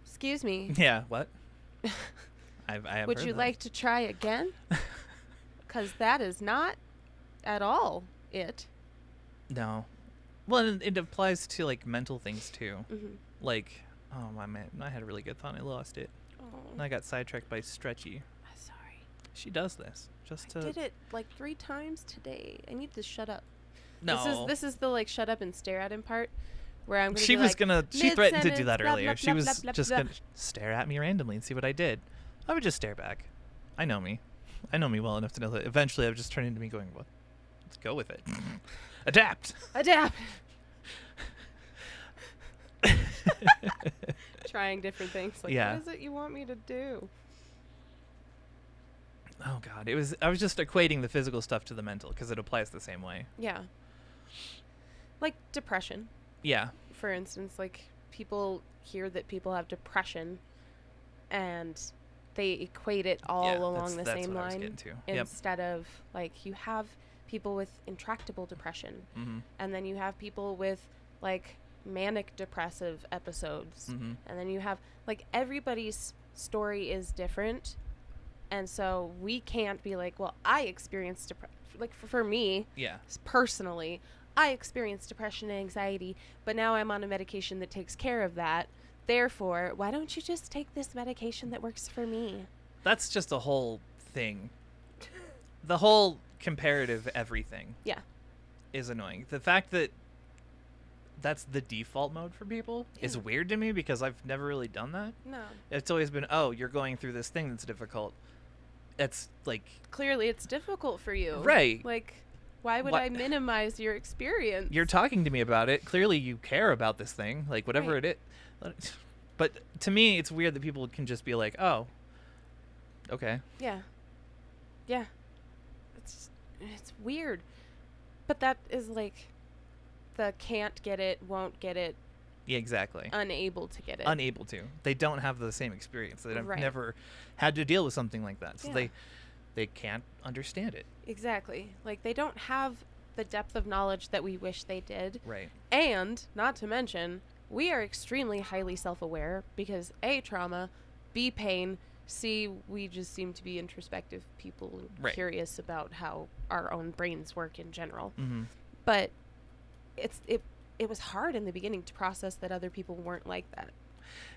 Excuse me. Yeah, what? I have Would heard you that. like to try again? Because that is not at all it. No. Well, it applies to, like, mental things, too. Mm-hmm. Like, oh, my man, I had a really good thought. I lost it. Oh, And I got sidetracked by Stretchy. I'm sorry. She does this. Just I to... did it like 3 times today. I need to shut up. No. This is the, like, shut up and stare at him part, where I'm gonna She be was like, gonna... She threatened to do that blah, earlier. blah, She blah, was blah, blah, just blah. gonna stare at me randomly and see what I did. I would just stare back. I know me. I know me well enough to know that eventually I would just turn into me going, what? Let's go with it. Adapt. Trying different things. Like, Yeah. what is it you want me to do? Oh, God. I was just equating the physical stuff to the mental, because it applies the same way. Yeah. Like depression. Yeah. For instance, like people hear that people have depression and they equate it all along the same line instead of like you have people with intractable depression and then you have people with like manic depressive episodes and then you have like everybody's story is different, and so we can't be like, well, I experienced like for me personally, I experienced depression and anxiety, but now I'm on a medication that takes care of that. Therefore, why don't you just take this medication that works for me? That's just a whole thing. The whole comparative everything is annoying. The fact that that's the default mode for people is weird to me because I've never really done that. No. It's always been, oh, you're going through this thing that's difficult. It's like... Clearly it's difficult for you. Right. Like, why would I minimize your experience? You're talking to me about it. Clearly you care about this thing. Like, whatever it is. But to me, it's weird that people can just be like, oh, okay. Yeah. Yeah. It's weird. But that is like the can't get it, won't get it. Yeah, exactly. Unable to get it. Unable to. They don't have the same experience. They've never had to deal with something like that. So they can't understand it. Exactly. Like they don't have the depth of knowledge that we wish they did. Right. And not to mention, we are extremely highly self-aware because A, trauma, B, pain, C, we just seem to be introspective people and curious about how our own brains work in general. But it was hard in the beginning to process that other people weren't like that.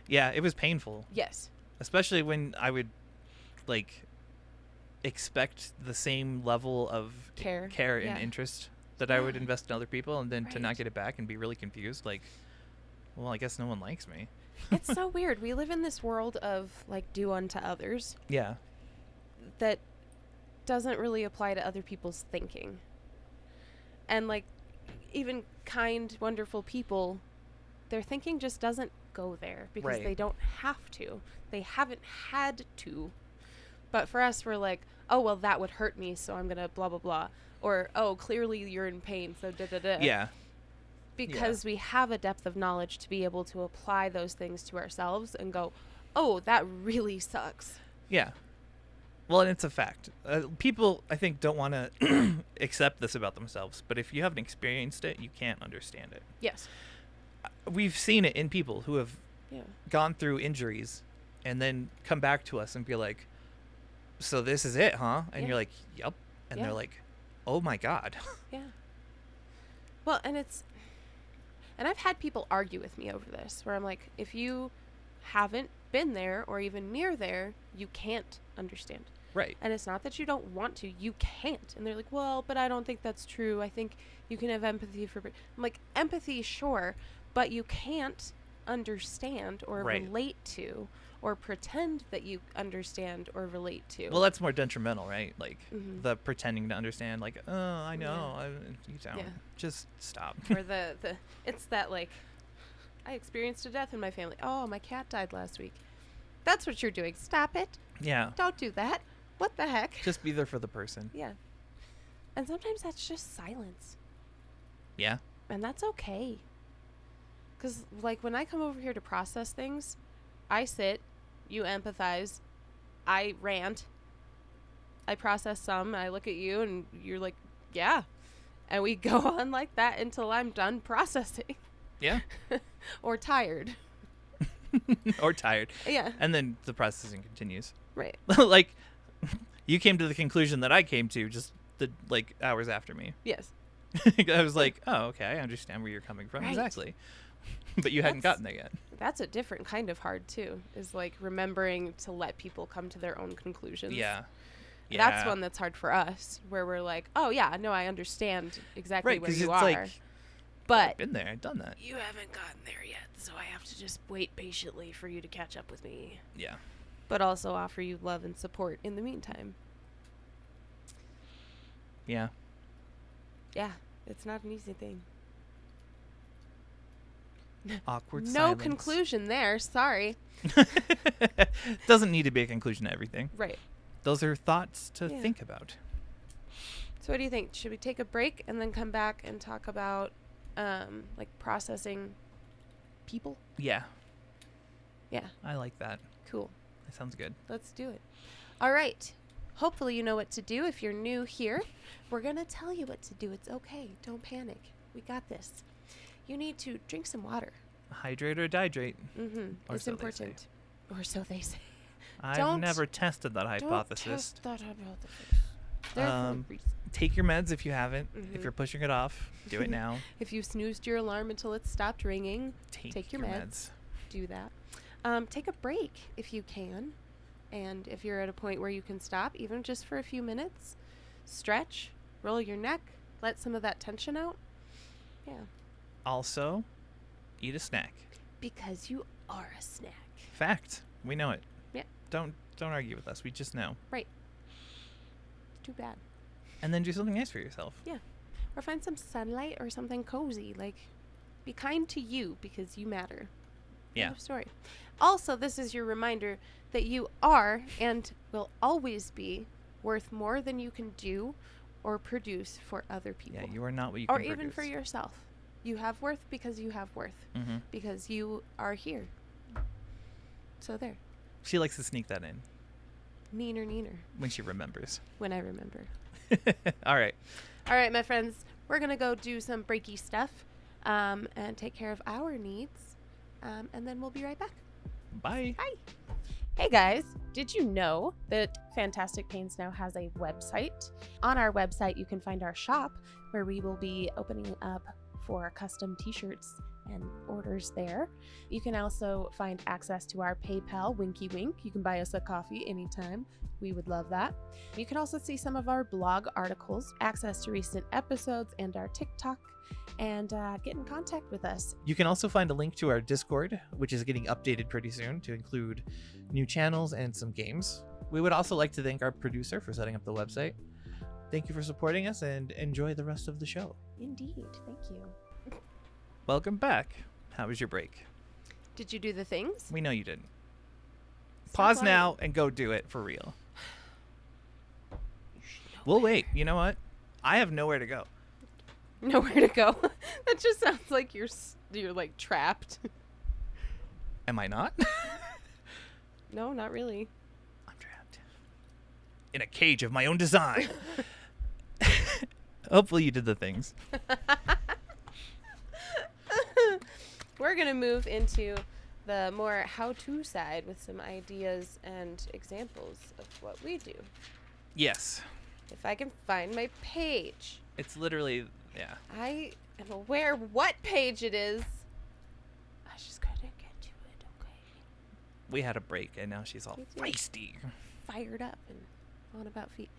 Yeah, it was painful. Yes. Especially when I would like expect the same level of care and interest that I would invest in other people, and then to not get it back and be really confused, like, well, I guess no one likes me. It's so weird. We live in this world of like do unto others. Yeah. That doesn't really apply to other people's thinking. And like even kind, wonderful people, their thinking just doesn't go there because they don't have to. They haven't had to. But for us, we're like, oh, well, that would hurt me, so I'm going to blah, blah, blah. Or, oh, clearly you're in pain, so da-da-da. Yeah. Because we have a depth of knowledge to be able to apply those things to ourselves and go, oh, that really sucks. Yeah. Well, and it's a fact. People, I think, don't want to accept this about themselves, but if you haven't experienced it, you can't understand it. Yes. We've seen it in people who have gone through injuries and then come back to us and be like, so this is it, huh? And you're like, yep. And they're like, oh my God. Yeah. Well, and I've had people argue with me over this, where I'm like, if you haven't been there or even near there, you can't understand. Right. And it's not that you don't want to, you can't. And they're like, well, but I don't think that's true. I think you can have empathy for... I'm like, empathy, sure, but you can't understand or relate to or pretend that you understand or relate to. Well, that's more detrimental, right? Like the pretending to understand, like, oh, I know, you don't. Just stop. Or it's that like, I experienced a death in my family. Oh, my cat died last week. That's what you're doing. Stop it. Yeah. Don't do that. What the heck? Just be there for the person. Yeah. And sometimes that's just silence. Yeah. And that's okay. Because, like, when I come over here to process things, I sit, you empathize, I rant, I process some, I look at you, and you're like, yeah. And we go on like that until I'm done processing. Yeah. Or tired. Or tired. Yeah. And then the processing continues. Right. Like, you came to the conclusion that I came to just like hours after me. Yes. I was like, oh, okay, I understand where you're coming from. Right. Exactly. But you hadn't gotten there yet. That's a different kind of hard, too, is like remembering to let people come to their own conclusions. Yeah. That's one that's hard for us, where we're like, oh, yeah, no, I understand exactly where you are. Like, but I've been there, I've done that. You haven't gotten there yet, so I have to just wait patiently for you to catch up with me. Yeah. But also offer you love and support in the meantime. Yeah. Yeah, it's not an easy thing. Awkward no silence. conclusion there, sorry. Doesn't need to be a conclusion to everything. Right. Those are thoughts to think about. So what do you think? Should we take a break and then come back and talk about like processing people. Yeah. Yeah. I like that. Cool. That sounds good. Let's do it. All right. Hopefully you know what to do. If you're new here, we're going to tell you what to do. It's okay. Don't panic. We got this. You need to drink some water. Hydrate or dihydrate. Mm-hmm. It's so important. Or so they say. I've never tested that hypothesis. Don't test that hypothesis. There's a reason. Take your meds if you haven't. Mm-hmm. If you're pushing it off, do it now. If you snoozed your alarm until it stopped ringing, take your meds. Do that. Take a break if you can. And if you're at a point where you can stop, even just for a few minutes, stretch, roll your neck, let some of that tension out. Yeah. Also, eat a snack. Because you are a snack. Fact. We know it. Yeah. Don't argue with us. We just know. Right. Too bad. And then do something nice for yourself. Yeah. Or find some sunlight or something cozy. Like, be kind to you because you matter. Yeah. End of story. Also, this is your reminder that you are and will always be worth more than you can do or produce for other people. Yeah, you are not what you or can produce. Or even for yourself. You have worth because you have worth. Mm-hmm. Because you are here. So there. She likes to sneak that in. Neener. When she remembers. When I remember. All right. All right, my friends. We're going to go do some breaky stuff and take care of our needs. And then we'll be right back. Bye. Bye. Hey guys, did you know that Fantastic Pains now has a website? On our website, you can find our shop where we will be opening up for custom t-shirts and orders there. You can also find access to our PayPal, winky wink. You can buy us a coffee anytime. We would love that. You can also see some of our blog articles, access to recent episodes and our TikTok, and get in contact with us. You can also find a link to our Discord, which is getting updated pretty soon to include new channels and some games. We would also like to thank our producer for setting up the website. Thank you for supporting us and enjoy the rest of the show. Indeed. Thank you. Welcome back. How was your break? Did you do the things? We know you didn't. Stop Pause lying. now and go do it for real. We'll wait. You know what? I have nowhere to go. Nowhere to go. That just sounds like you're like trapped. Am I not? No, not really. I'm trapped in a cage of my own design. Hopefully you did the things. We're going to move into the more how-to side with some ideas and examples of what we do. Yes. If I can find my page. It's literally, yeah. I am aware what page it is. I just gotta get to it, okay? We had a break and now she's all We did. feisty. Fired up and on about feet.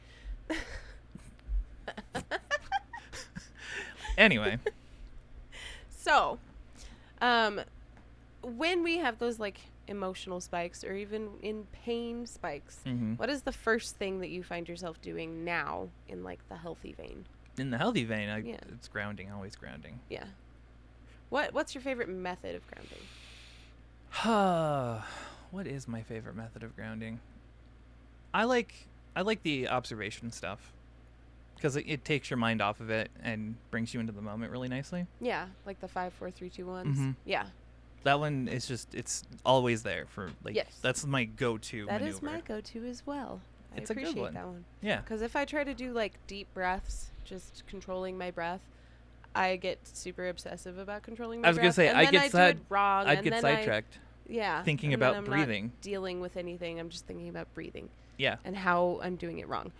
Anyway. So, when we have those like emotional spikes or even in pain spikes, what is the first thing that you find yourself doing now in like the healthy vein? In the healthy vein, Yeah. it's grounding, always grounding. Yeah. What's your favorite method of grounding? What is my favorite method of grounding? I like the observation stuff because it takes your mind off of it and brings you into the moment really nicely. Yeah, like the 5, 4, 3, 2, 1s. Yeah. That one is just, it's always there for like, Yes. That's my go-to That maneuver. is my go-to as well. It's I a good appreciate one. that one. Yeah. Because if I try to do like deep breaths, just controlling my breath, I get super obsessive about controlling my breath. I was gonna say, and I then get I sad. do it wrong. I'd and get then sidetracked. Yeah. Thinking and then about I'm breathing. Not dealing with anything. I'm just thinking about breathing. Yeah. And how I'm doing it wrong.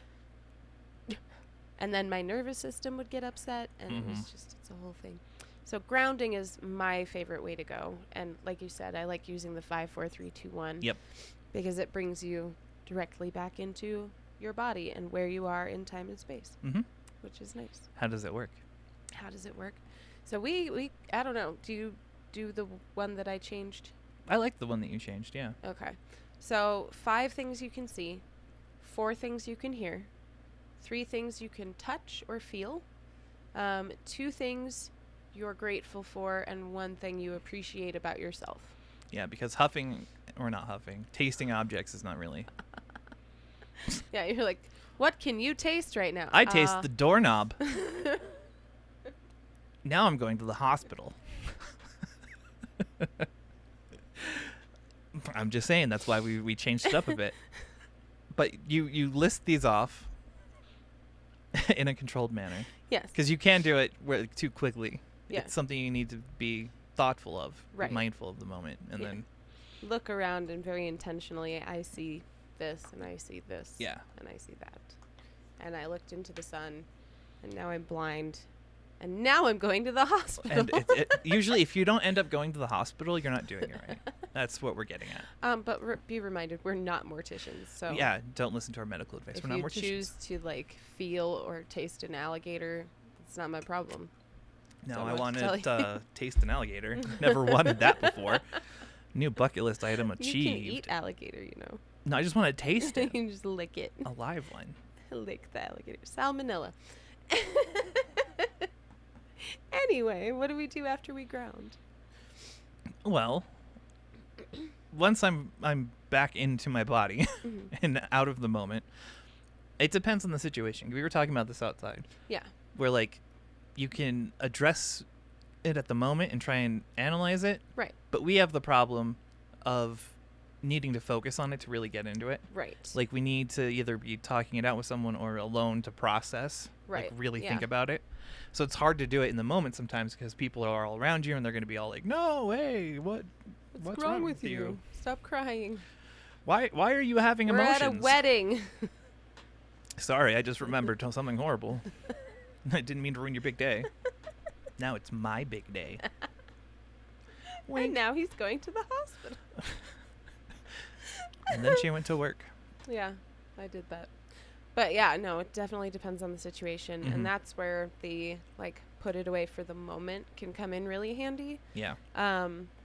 And then my nervous system would get upset, and it's a whole thing. So grounding is my favorite way to go. And like you said, I like using the 5, 4, 3, 2, 1. Yep. Because it brings you directly back into your body and where you are in time and space, which is nice. How does it work? How does it work? So we I don't know. Do you do the one that I changed? I like the one that you changed, yeah. Okay. So 5 things you can see, 4 things you can hear, 3 things you can touch or feel, 2 things you're grateful for, and 1 thing you appreciate about yourself. Yeah, because tasting objects is not really. Yeah, you're like, what can you taste right now? I taste the doorknob. Now I'm going to the hospital. I'm just saying that's why we changed it up a bit. But you list these off in a controlled manner. Yes. Because you can do it too quickly. Yeah. It's something you need to be thoughtful of, right. be mindful of the moment, and then look around and very intentionally, I see this and I see this. Yeah. And I see that. And I looked into the sun and now I'm blind. And now I'm going to the hospital. And usually if you don't end up going to the hospital, you're not doing it right. That's what we're getting at. But be reminded, we're not morticians. So yeah, don't listen to our medical advice. We're not morticians. If you choose to like feel or taste an alligator, it's not my problem. No, I wanted to taste an alligator. Never wanted that before. New bucket list item achieved. You can eat alligator, you know. No, I just want to taste it. You can just lick it. A live one. Lick the alligator. Salmonella. Anyway, what do we do after we ground? Well, once I'm back into my body and out of the moment, it depends on the situation. We were talking about this outside. Yeah. Where like you can address it at the moment and try and analyze it. Right. But we have the problem of needing to focus on it to really get into it. Right. Like we need to either be talking it out with someone or alone to process. Right. Like really think about it. So it's hard to do it in the moment sometimes because people are all around you and they're going to be all like, "No, hey, what's wrong with you? Stop crying. Why are you having We're emotions?" at a wedding. Sorry, I just remembered something horrible. I didn't mean to ruin your big day. Now it's my big day. And now he's going to the hospital. And then she went to work. Yeah, I did that. But yeah, no, it definitely depends on the situation. And that's where the like put it away for the moment can come in really handy. Yeah.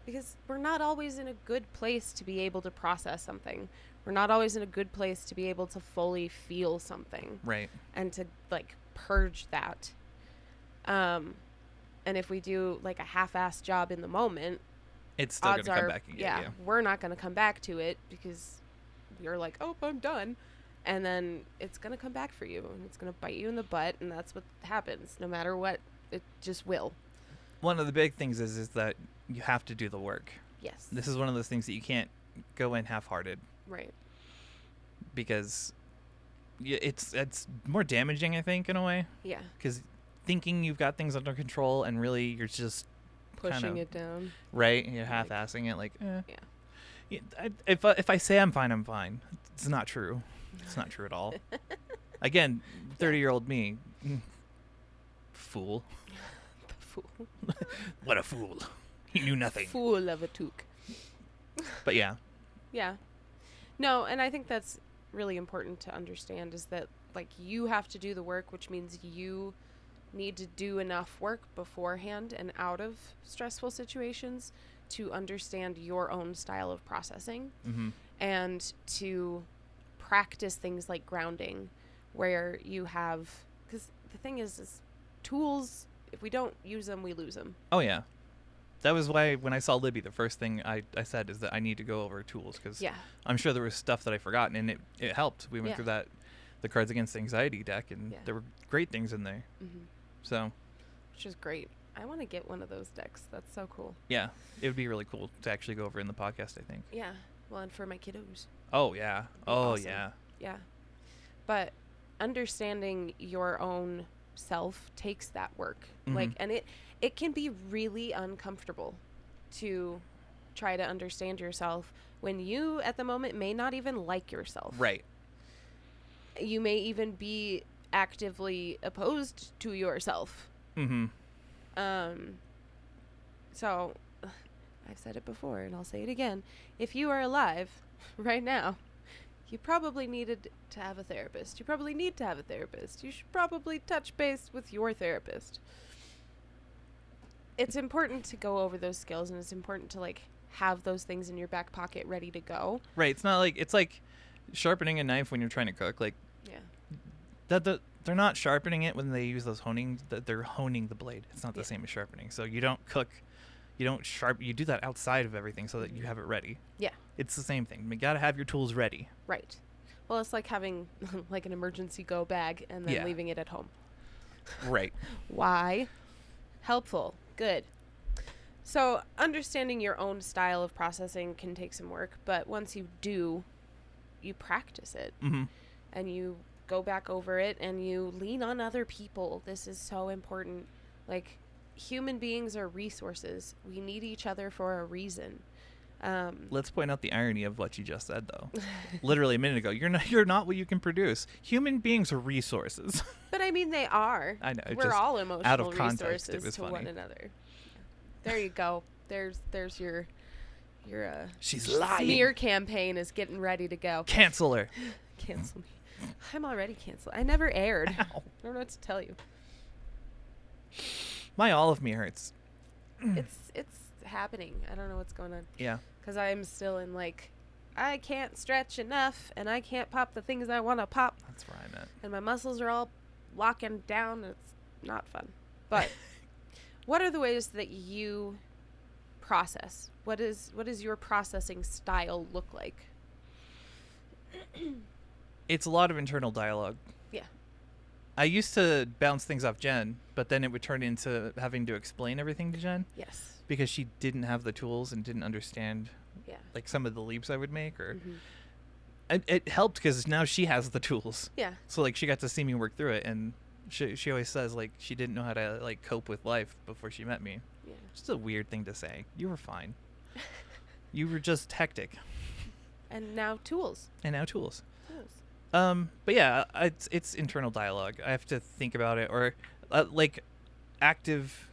Because we're not always in a good place to be able to process something. We're not always in a good place to be able to fully feel something. Right. And to like purge that. And if we do like a half-assed job in the moment, it's still going to come back and get you. We're not going to come back to it because you're like, oh, I'm done. And then it's going to come back for you and it's going to bite you in the butt. And that's what happens no matter what. It just will. One of the big things is that you have to do the work. Yes. This is one of those things that you can't go in half-hearted. Right. Because it's more damaging, I think, in a way. Yeah. Because thinking you've got things under control and really you're just pushing it down. Right. You're half-assing it like, Yeah. If I say I'm fine, it's not true. It's not true at all. Again, 30-year-old me. Fool. The fool. What a fool. He knew nothing. Fool of a toque. But yeah. Yeah. No, and I think that's really important to understand is that like you have to do the work, which means you need to do enough work beforehand and out of stressful situations to understand your own style of processing and to practice things like grounding where you have, because the thing is tools, if we don't use them, we lose them. Oh yeah. That was why when I saw Libby, the first thing I said is that I need to go over tools because I'm sure there was stuff that I forgotten and it helped. We went through the Cards Against Anxiety deck and there were great things in there. So, which is great. I want to get one of those decks. That's so cool. Yeah, it would be really cool to actually go over in the podcast, I think. Yeah, well, and for my kiddos. Oh yeah. Oh awesome. yeah. Yeah, but understanding your own self takes that work. Like, and it can be really uncomfortable to try to understand yourself when you at the moment may not even like yourself. Right. You may even be actively opposed to yourself. So I've said it before and I'll say it again. If you are alive right now, you probably needed to have a therapist. You probably need to have a therapist. You should probably touch base with your therapist. It's important to go over those skills and it's important to like have those things in your back pocket ready to go. Right. It's not like, it's like sharpening a knife when you're trying to cook. Like, they're not sharpening it when they use those honing. They're honing the blade. It's not the same as sharpening. So you don't cook, you don't you do that outside of everything so that you have it ready. Yeah. It's the same thing. You got to have your tools ready. Right. Well, it's like having like an emergency go bag and then leaving it at home. Right. Why? Helpful. Good. So understanding your own style of processing can take some work, but once you do, you practice it. Mm-hmm. And you go back over it and you lean on other people. This is so important. Like, human beings are resources. We need each other for a reason. Let's point out the irony of what you just said, though. Literally a minute ago, you're not what you can produce. Human beings are resources. But I mean, they are. I know. We're Just all emotional out of context, resources it was to funny. one another. There you go. There's your She's lying. smear campaign is getting ready to go. Cancel her. Cancel me. I'm already canceled. I never aired. Ow. I don't know what to tell you. My all of me hurts. It's happening. I don't know what's going on. Yeah. Because I'm still in, like, I can't stretch enough, and I can't pop the things I want to pop. That's where I'm at. And my muscles are all locking down, and it's not fun. But what are the ways that you process? What is your processing style look like? It's a lot of internal dialogue. Yeah. I used to bounce things off Jen, but then it would turn into having to explain everything to Jen Yes. because she didn't have the tools and didn't understand Yeah. like some of the leaps I would make, or Mm-hmm. it helped because now she has the tools. Yeah. So like she got to see me work through it, and she always says like she didn't know how to like cope with life before she met me. Yeah. Just a weird thing to say. You were fine. You were just hectic. And now tools. And now tools. Tools. But yeah, it's internal dialogue. I have to think about it, or like active.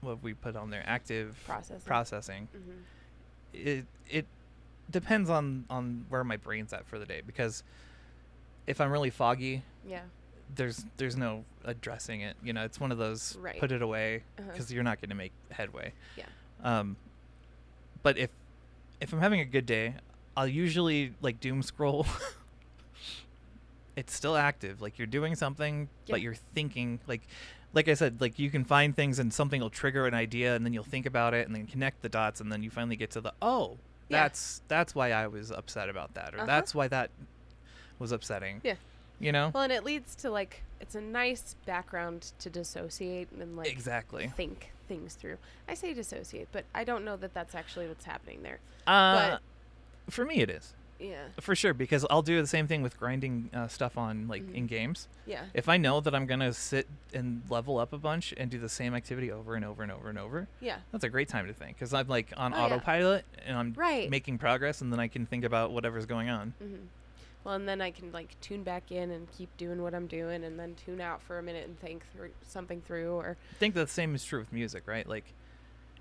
What we put on there, active processing. Mm-hmm. It depends on where my brain's at for the day, because if I'm really foggy, Yeah. there's no addressing it. You know, it's one of those Right. put it away Uh-huh. because you're not going to make headway. Yeah. But if I'm having a good day, I'll usually like doom scroll. It's still active. Like you're doing something, Yeah. but you're thinking like I said, like you can find things and something will trigger an idea, and then you'll think about it and then connect the dots, and then you finally get to the, oh, Yeah. that's why I was upset about that, or Uh-huh. that's why that was upsetting. Yeah. You know? Well, and it leads to, like, it's a nice background to dissociate and, like, Exactly. think things through. I say dissociate, but I don't know that that's actually what's happening there. For me it is. Yeah. For sure, because I'll do the same thing with grinding stuff on like Mhm. in games. Yeah. If I know that I'm gonna sit and level up a bunch and do the same activity over and over and over and over, Yeah. that's a great time to think, because I'm like on Oh, yeah. autopilot and I'm Right. making progress, and then I can think about whatever's going on. Mm-hmm. Well, and then I can, like, tune back in and keep doing what I'm doing, and then tune out for a minute and think through something through, or I think the same is true with music, right? Like,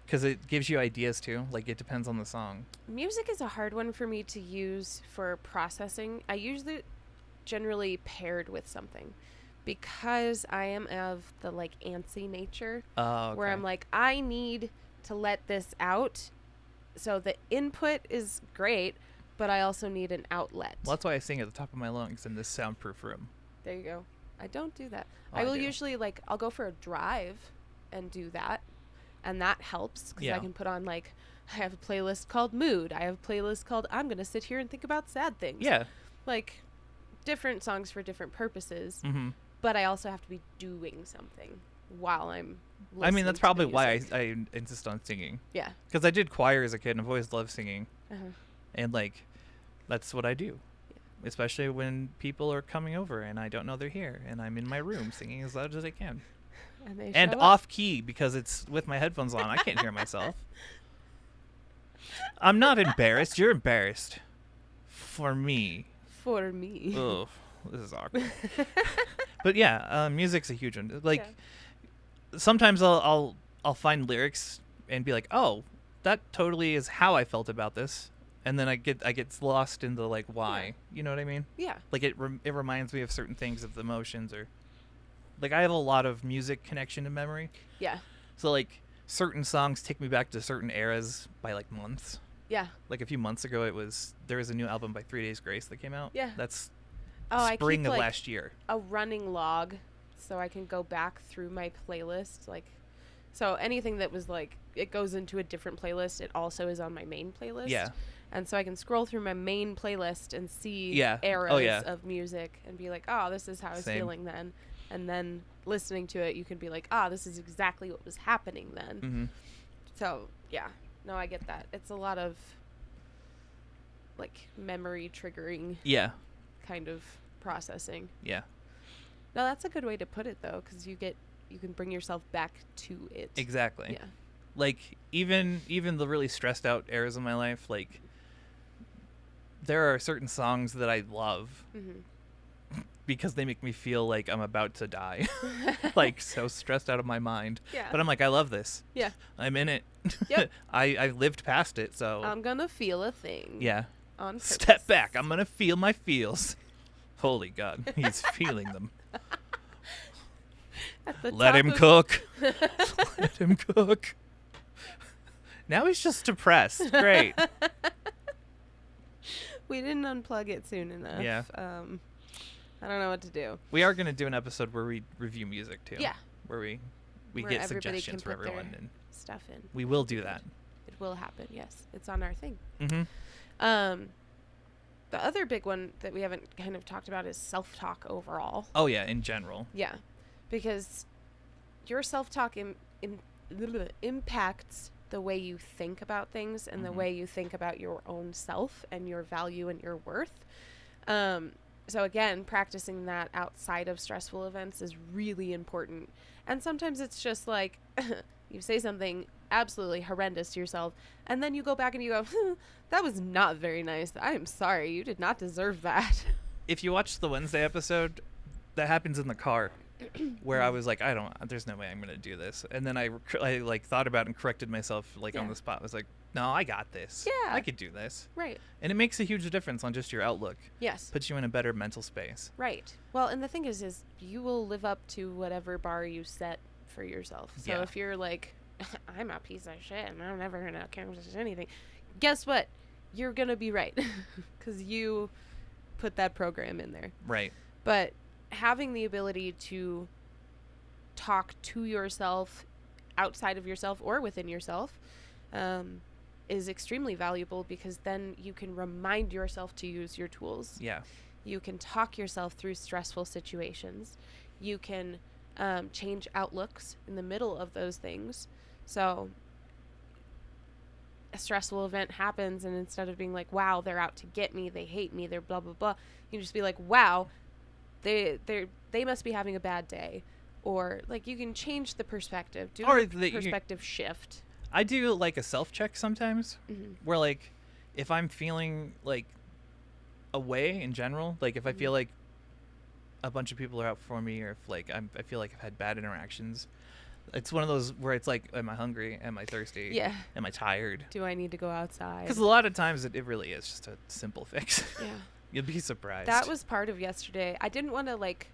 because it gives you ideas too. Like, it depends on the song. music is a hard one for me to use for processing. I usually generally paired with something, because I am of the, like, antsy nature, Okay. where I'm like, I need to let this out. So the input is great, but I also need an outlet. Well, that's why I sing at the top of my lungs in this soundproof room. There you go. I don't do that. Oh, I I will do. usually, like, I'll go for a drive and do that. And that helps, because Yeah. I can put on, like, I have a playlist called Mood. I have a playlist called I'm going to sit here and think about sad things. Yeah. Like, different songs for different purposes. Mm-hmm. But I also have to be doing something while I'm listening. I mean, that's probably to the why music. I insist on singing. Yeah. Because I did choir as a kid and I've always loved singing. Uh-huh. And, like, that's what I do. Yeah. Especially when people are coming over and I don't know they're here. And I'm in my room singing as loud as I can. And they And show up. off key, because it's with my headphones on. I can't hear myself. I'm not embarrassed. You're embarrassed. For me. For me. Ugh. This is awkward. But yeah, music's a huge one. Like, sometimes I'll find lyrics and be like, oh, that totally is how I felt about this, and then I get lost in the, like, why. You know what I mean? Yeah. Like, it reminds me of certain things, of the emotions, or like I have a lot of music connection to memory. Yeah. So, like, certain songs take me back to certain eras by, like, months. Yeah. Like a few months ago, there was a new album by 3 Days Grace that came out. Yeah. That's Oh, spring I keep, of like, last year. a running log, so I can go back through my playlist. Like, so anything that was, like, it goes into a different playlist, it also is on my main playlist. Yeah. And so I can scroll through my main playlist and see Yeah. eras Oh, yeah. of music and be like, oh, this is how I was Same. feeling then. And then listening to it, you can be like, this is exactly what was happening then. Mm-hmm. So, yeah. No, I get that. It's a lot of, like, memory triggering kind of processing. Yeah. No, that's a good way to put it, though, because you can bring yourself back to it. Exactly. Yeah. Like, even the really stressed out eras of my life, like, there are certain songs that I love because they make me feel like I'm about to die. Like, so stressed out of my mind. Yeah. But I'm like, I love this. Yeah. I'm in it. Yep. I lived past it, so. I'm going to feel a thing. Yeah. On purpose. Step back. I'm going to feel my feels. Holy God. He's feeling them. Let him cook. Let him cook. Now he's just depressed. Great. We didn't unplug it soon enough. Yeah. I don't know what to do. We are going to do an episode where we review music too. Yeah. Where we where get everybody suggestions can for put everyone. their And stuff in. we will do that. It will happen, yes. It's on our thing. Mm-hmm. The other big one that we haven't kind of talked about is self-talk overall. Oh, yeah, in general. Yeah. Because your self-talk impacts the way you think about things and the way you think about your own self and your value and your worth. So again, practicing that outside of stressful events is really important. And sometimes it's just like you say something absolutely horrendous to yourself and then you go back and you go, that was not very nice. I am sorry. You did not deserve that. If you watch the Wednesday episode, that happens in the car. Where I was like, there's no way I'm going to do this. And then I like thought about it and corrected myself like on the spot. I was like, no, I got this. Yeah. I could do this. Right. And it makes a huge difference on just your outlook. Yes. Puts you in a better mental space. Right. Well, and the thing is you will live up to whatever bar you set for yourself. So if you're like, I'm a piece of shit and I'm never going to accomplish anything, guess what? You're going to be right. Because you put that program in there. Right. But having the ability to talk to yourself outside of yourself or within yourself is extremely valuable because then you can remind yourself to use your tools. Yeah. You can talk yourself through stressful situations. You can change outlooks in the middle of those things. So a stressful event happens and instead of being like, wow, they're out to get me, they hate me, they're blah, blah, blah, you can just be like, wow, they must be having a bad day. Or like you can change the perspective, do a perspective shift. I do like a self-check sometimes where like if I'm feeling like away in general, like if I feel like a bunch of people are out for me or if like I feel like I've had bad interactions, it's one of those where it's like, am I hungry? Am I thirsty? Yeah. Am I tired? Do I need to go outside? Because a lot of times it really is just a simple fix. Yeah. You'll be surprised. That was part of yesterday. I didn't want to like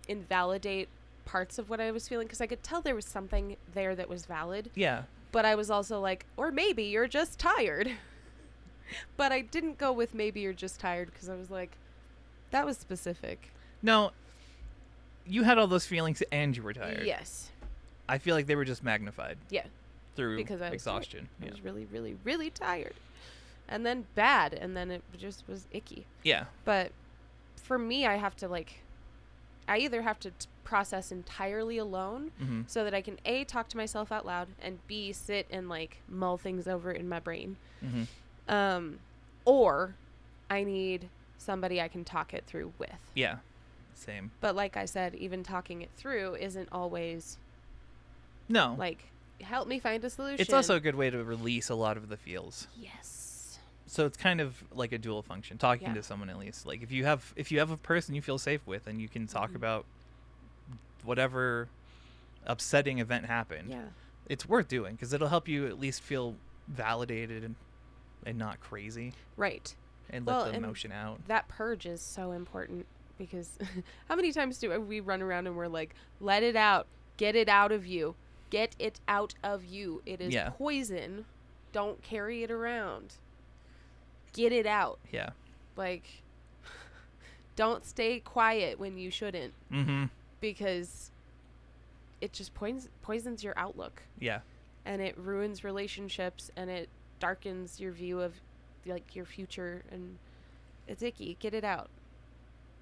invalidate parts of what I was feeling because I could tell there was something there that was valid. Yeah. But I was also like, or maybe you're just tired. But I didn't go with maybe you're just tired because I was like, that was specific. No, you had all those feelings and you were tired. Yes. I feel like they were just magnified. Yeah. Through because I exhaustion. I was really, really, really tired. And then bad. And then it just was icky. Yeah. But for me, I have to like, I either have to process entirely alone so that I can A, talk to myself out loud and B, sit and like mull things over in my brain. Or I need somebody I can talk it through with. Yeah. Same. But like I said, even talking it through isn't always like, help me find a solution. It's also a good way to release a lot of the feels. Yes. So it's kind of like a dual function, talking to someone at least. Like if you have a person you feel safe with and you can talk about whatever upsetting event happened, it's worth doing because it'll help you at least feel validated and not crazy. Right. And let the emotion out. That purge is so important because how many times do we run around and we're like, let it out, get it out of you. Get it out of you. It is poison. Don't carry it around. Get it out. Yeah. Like, don't stay quiet when you shouldn't. Because it just poisons your outlook. Yeah. And it ruins relationships and it darkens your view of like your future and it's icky. Get it out.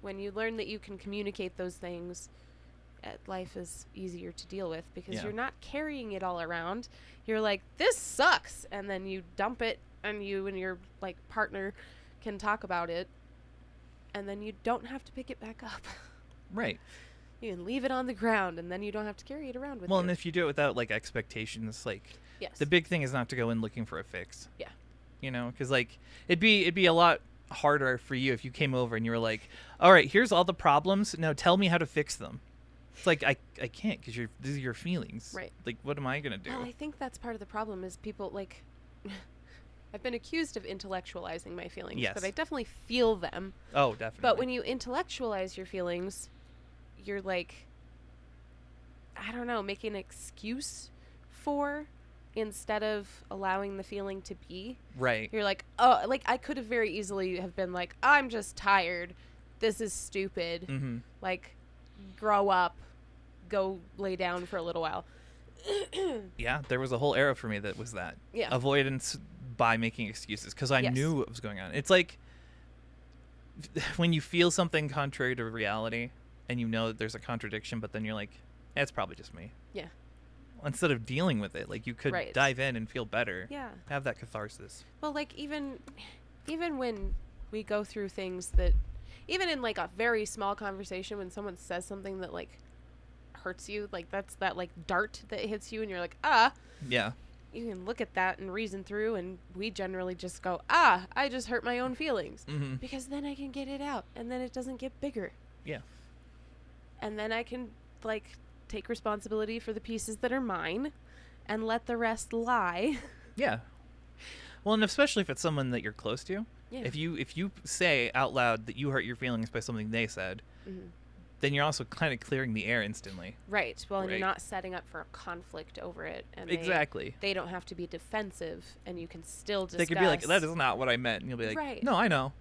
When you learn that you can communicate those things life is easier to deal with because Yeah. you're not carrying it all around. You're like, this sucks, and then you dump it, and you and your like partner can talk about it, and then you don't have to pick it back up. Right. You can leave it on the ground, and then you don't have to carry it around with Well, you. and if you do it without like expectations, like Yes. the big thing is not to go in looking for a fix. Yeah. You know, because like it'd be a lot harder for you if you came over and you were like, all right, here's all the problems, now tell me how to fix them. It's like I can't, because these are your feelings. Right. Like, what am I gonna do? Well, I think that's part of the problem is people like I've been accused of intellectualizing my feelings, Yes. but I definitely feel them. Oh, definitely. But when you intellectualize your feelings, you're like, I don't know, making an excuse for instead of allowing the feeling to be. Right. You're like, oh, like I could have very easily have been like, I'm just tired. This is stupid. Mm-hmm. Like, grow up, go lay down for a little while. Yeah, there was a whole era for me that was that. Yeah. Avoidance by making excuses, because I Yes. knew what was going on. It's like when you feel something contrary to reality and you know that there's a contradiction, but then you're like, it's probably just me. Yeah. Instead of dealing with it, like you could Right. dive in and feel better. Yeah. Have that catharsis. Well, like even when we go through things that, even in like a very small conversation, when someone says something that like hurts you, like that's that like dart that hits you and you're like, Yeah. you can look at that and reason through, and we generally just go, I just hurt my own feelings. Mm-hmm. Because then I can get it out, and then it doesn't get bigger. Yeah. And then I can like take responsibility for the pieces that are mine and let the rest lie. Yeah. Well, and especially if it's someone that you're close to. Yeah. If you say out loud that you hurt your feelings by something they said, Mm-hmm. then you're also kind of clearing the air instantly. Right. Well, and you're Right. not setting up for a conflict over it. And Exactly. They don't have to be defensive, and you can still discuss. They could be like, that is not what I meant. And you'll be like, Right. no, I know.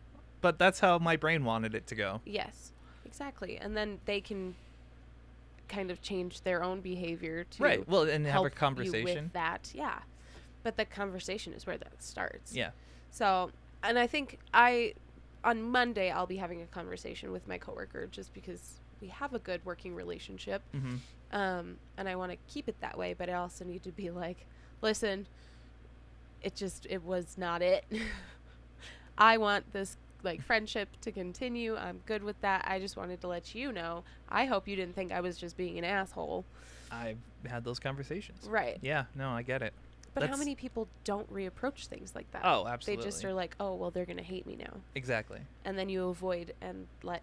But that's how my brain wanted it to go. Yes, exactly. And then they can kind of change their own behavior to Right. Well, and have help a conversation. you with that. Yeah. But the conversation is where that starts. Yeah. So, and I think on Monday, I'll be having a conversation with my coworker just because we have a good working relationship. Mm-hmm. And I want to keep it that way, but I also need to be like, listen, it was not it. I want this like friendship to continue. I'm good with that. I just wanted to let you know. I hope you didn't think I was just being an asshole. I've had those conversations. Right. Yeah. No, I get it. But how That's- many people don't reapproach things like that? Oh, absolutely. They just are like, oh, well, they're going to hate me now. Exactly. And then you avoid and let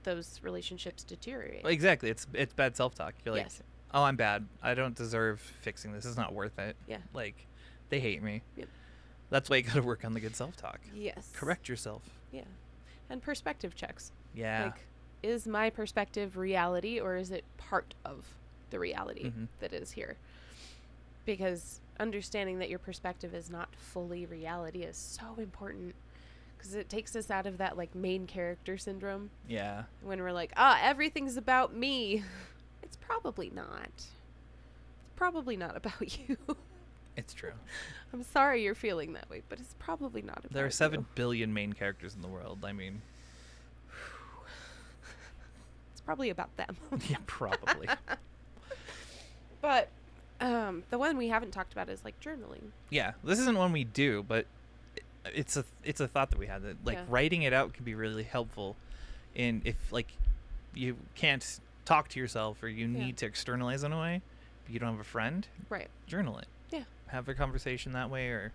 those relationships deteriorate. Well, exactly. It's bad self-talk. You're like, Yes. oh, I'm bad. I don't deserve fixing this. It's not worth it. Yeah. Like, they hate me. Yep. That's why you got to work on the good self-talk. Yes. Correct yourself. Yeah. And perspective checks. Yeah. Like, is my perspective reality, or is it part of the reality Mhm. that is here? Because understanding that your perspective is not fully reality is so important, because it takes us out of that like main character syndrome Yeah. when we're like, everything's about me. It's probably not. It's probably not about you. It's true. I'm sorry you're feeling that way, but it's probably not about There are you. 7 billion main characters in the world. I mean, It's probably about them. yeah, probably. But the one we haven't talked about is like journaling. Yeah, this isn't one we do, but it's a thought that we had that like Yeah. writing it out can be really helpful. In if like you can't talk to yourself or you Yeah. need to externalize in a way, but you don't have a friend, Right. journal it. Yeah. Have a conversation that way, or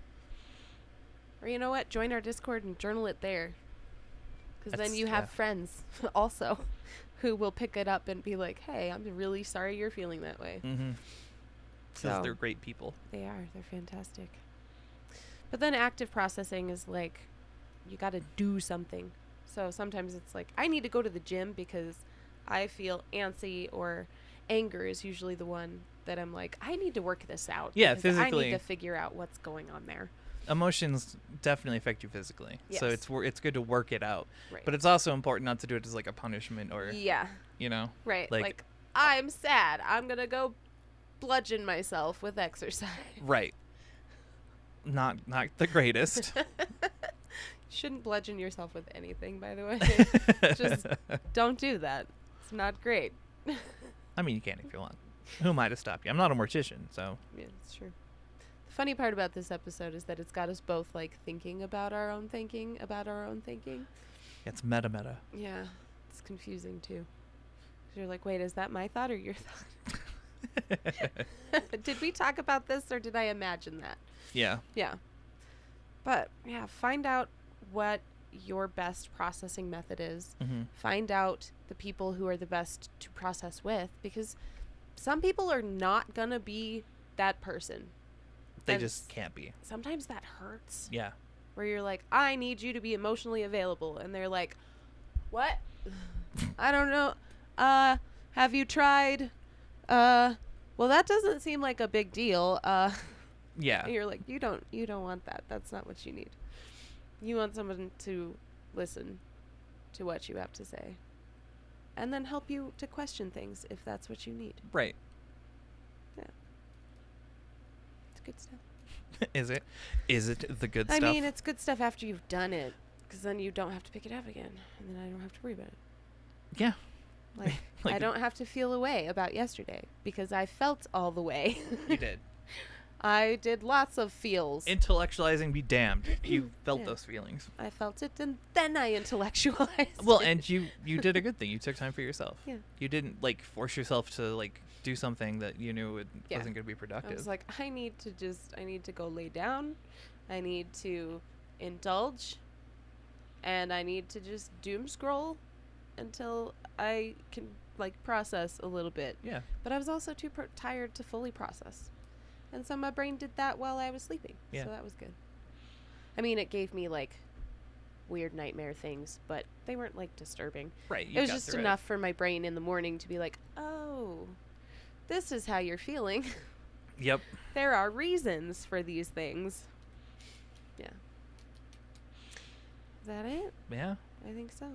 Or you know what? Join our Discord and journal it there. Because then That's- you have yeah. friends also who will pick it up and be like, hey, I'm really sorry you're feeling that way. because So- they're great people. They are. They're fantastic. But then active processing is like, you got to do something. So sometimes it's like, I need to go to the gym because I feel antsy, or anger is usually the one that I'm like, I need to work this out. Yeah, because I physically. need to figure out what's going on there. Emotions definitely affect you physically, so Yes. it's good to work it out. Right. But it's also important not to do it as like a punishment, or Yeah. you know, Right. like- Like, I'm sad. I'm going to go bludgeon myself with exercise. right. Not the greatest. Shouldn't bludgeon yourself with anything, by the way. Just don't do that. It's not great. I mean, you can if you want. Who am I to stop you? I'm not a mortician, so. Yeah, it's true. The funny part about this episode is that it's got us both, like, thinking about our own thinking about our own thinking. It's meta. Yeah, it's confusing, too. 'Cause you're like, wait, is that my thought or your thought? Did we talk about this, or did I imagine that? Yeah. Yeah. But, yeah, find out what your best processing method is. Mm-hmm. Find out the people who are the best to process with, because some people are not going to be that person. They And just can't be. sometimes that hurts. Yeah. Where you're like, I need you to be emotionally available. And they're like, what? I don't know. Have you tried? Well, that doesn't seem like a big deal. Yeah. And you're like, you don't want that. That's not what you need. You want someone to listen to what you have to say. And then help you to question things if that's what you need. Right. Yeah. It's good stuff. Is it? Is it the good I stuff? mean, it's good stuff after you've done it, because then you don't have to pick it up again, and then I don't have to worry about it. Yeah. Like, Like I don't have to feel a way about yesterday, because I felt all the way. You did. I did lots of feels. Intellectualizing be damned. You felt Yeah. those feelings. I felt it, and then I intellectualized Well, it. and you did a good thing. You took time for yourself. Yeah. You didn't, like, force yourself to, like, do something that you knew wasn't going to be I productive. was like, I need to go lay down. I need to indulge. And I need to just doom scroll until I can, like, process a little bit. Yeah. But I was also too tired to fully process. And so my brain did that while I was sleeping. Yeah. So that was good. I mean, it gave me, like, weird nightmare things, but they weren't, like, disturbing. Right. It was just enough for my brain in the morning to be like, oh, this is how you're feeling. Yep. There are reasons for these things. Yeah. Is that it? Yeah. I think so.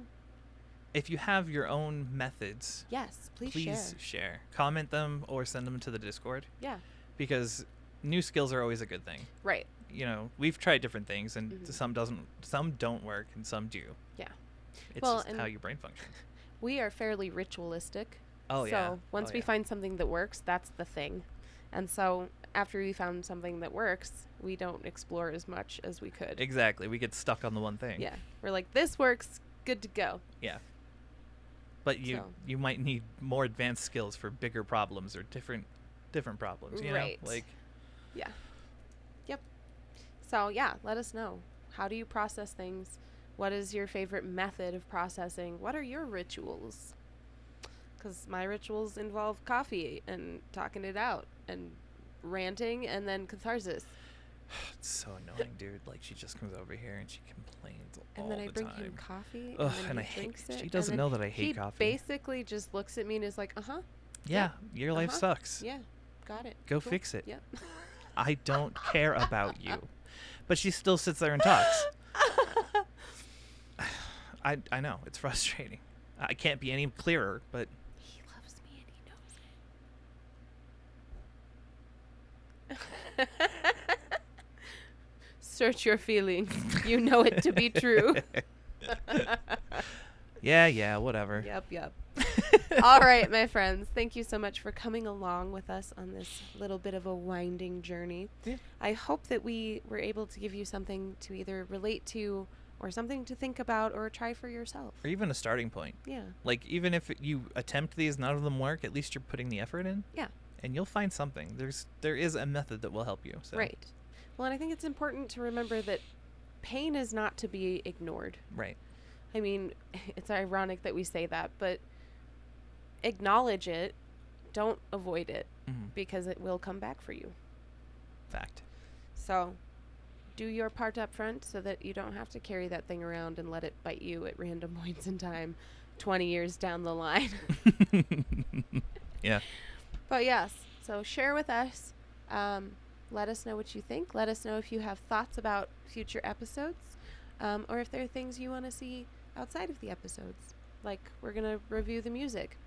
If you have your own methods, Yes, please share. Comment them or send them to the Discord, Yeah. because new skills are always a good thing. Right. You know, we've tried different things, and Mhm. some don't work and some do. Yeah. It's Well, just and how your brain functions. We are fairly ritualistic. Oh, so yeah. once Oh, we yeah. find something that works, that's the thing. And so after we found something that works, we don't explore as much as we could. Exactly. We get stuck on the one thing. Yeah. We're like, this works, good to go. Yeah. But you So. you might need more advanced skills for bigger problems or different problems, you Right. know? Like, Yeah. Yep. So, yeah, let us know. How do you process things? What is your favorite method of processing? What are your rituals? Because my rituals involve coffee and talking it out and ranting and then catharsis. it's so annoying, dude. Like, she just comes over here and she complains all And then I the bring time. him coffee Ugh, and and then I he hate drinks it. she and doesn't then know that I hate he coffee. basically just looks at me and is like, Yeah, your life uh-huh. sucks. yeah, got it. Go Cool. fix it. Yep. I don't care about you. But she still sits there and talks. I know, it's frustrating. I can't be any clearer, but He loves me and he knows it. Search your feelings. You know it to be true. yeah, whatever. Yep. All right, my friends. Thank you so much for coming along with us on this little bit of a winding journey. Yeah. I hope that we were able to give you something to either relate to or something to think about or try for yourself. Or even a starting point. Yeah. Like, even if you attempt these, none of them work, at least you're putting the effort in. Yeah. And you'll find something. There is a method that will help you. So. Right. Well, and I think it's important to remember that pain is not to be ignored. Right. I mean, it's ironic that we say that, but acknowledge it. Don't avoid it, Mhm. because it will come back for you. Fact. So do your part up front so that you don't have to carry that thing around and let it bite you at random points in time 20 years down the line. Yeah. But yes, so share with us. Let us know what you think. Let us know if you have thoughts about future episodes, or if there are things you want to see outside of the episodes. Like, we're going to review the music,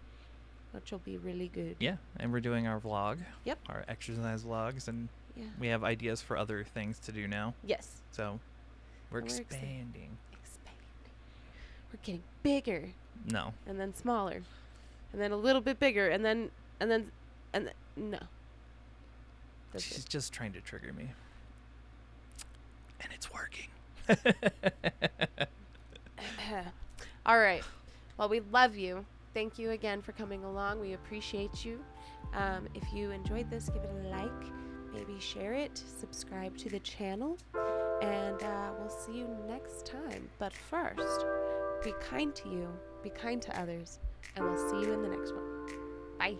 which will be really good. Yeah. And we're doing our vlog. Yep. Our exercise vlogs. And Yeah. we have ideas for other things to do now. Yes. So we're And we're expanding. Expand. We're getting bigger No. and then smaller. and then a little bit bigger, and then no. That's She's it. just trying to trigger me. And it's working. All right. Well, we love you. Thank you again for coming along. We appreciate you. If you enjoyed this, give it a like. Maybe share it. Subscribe to the channel. And we'll see you next time. But first, be kind to you. Be kind to others. And we'll see you in the next one. Bye.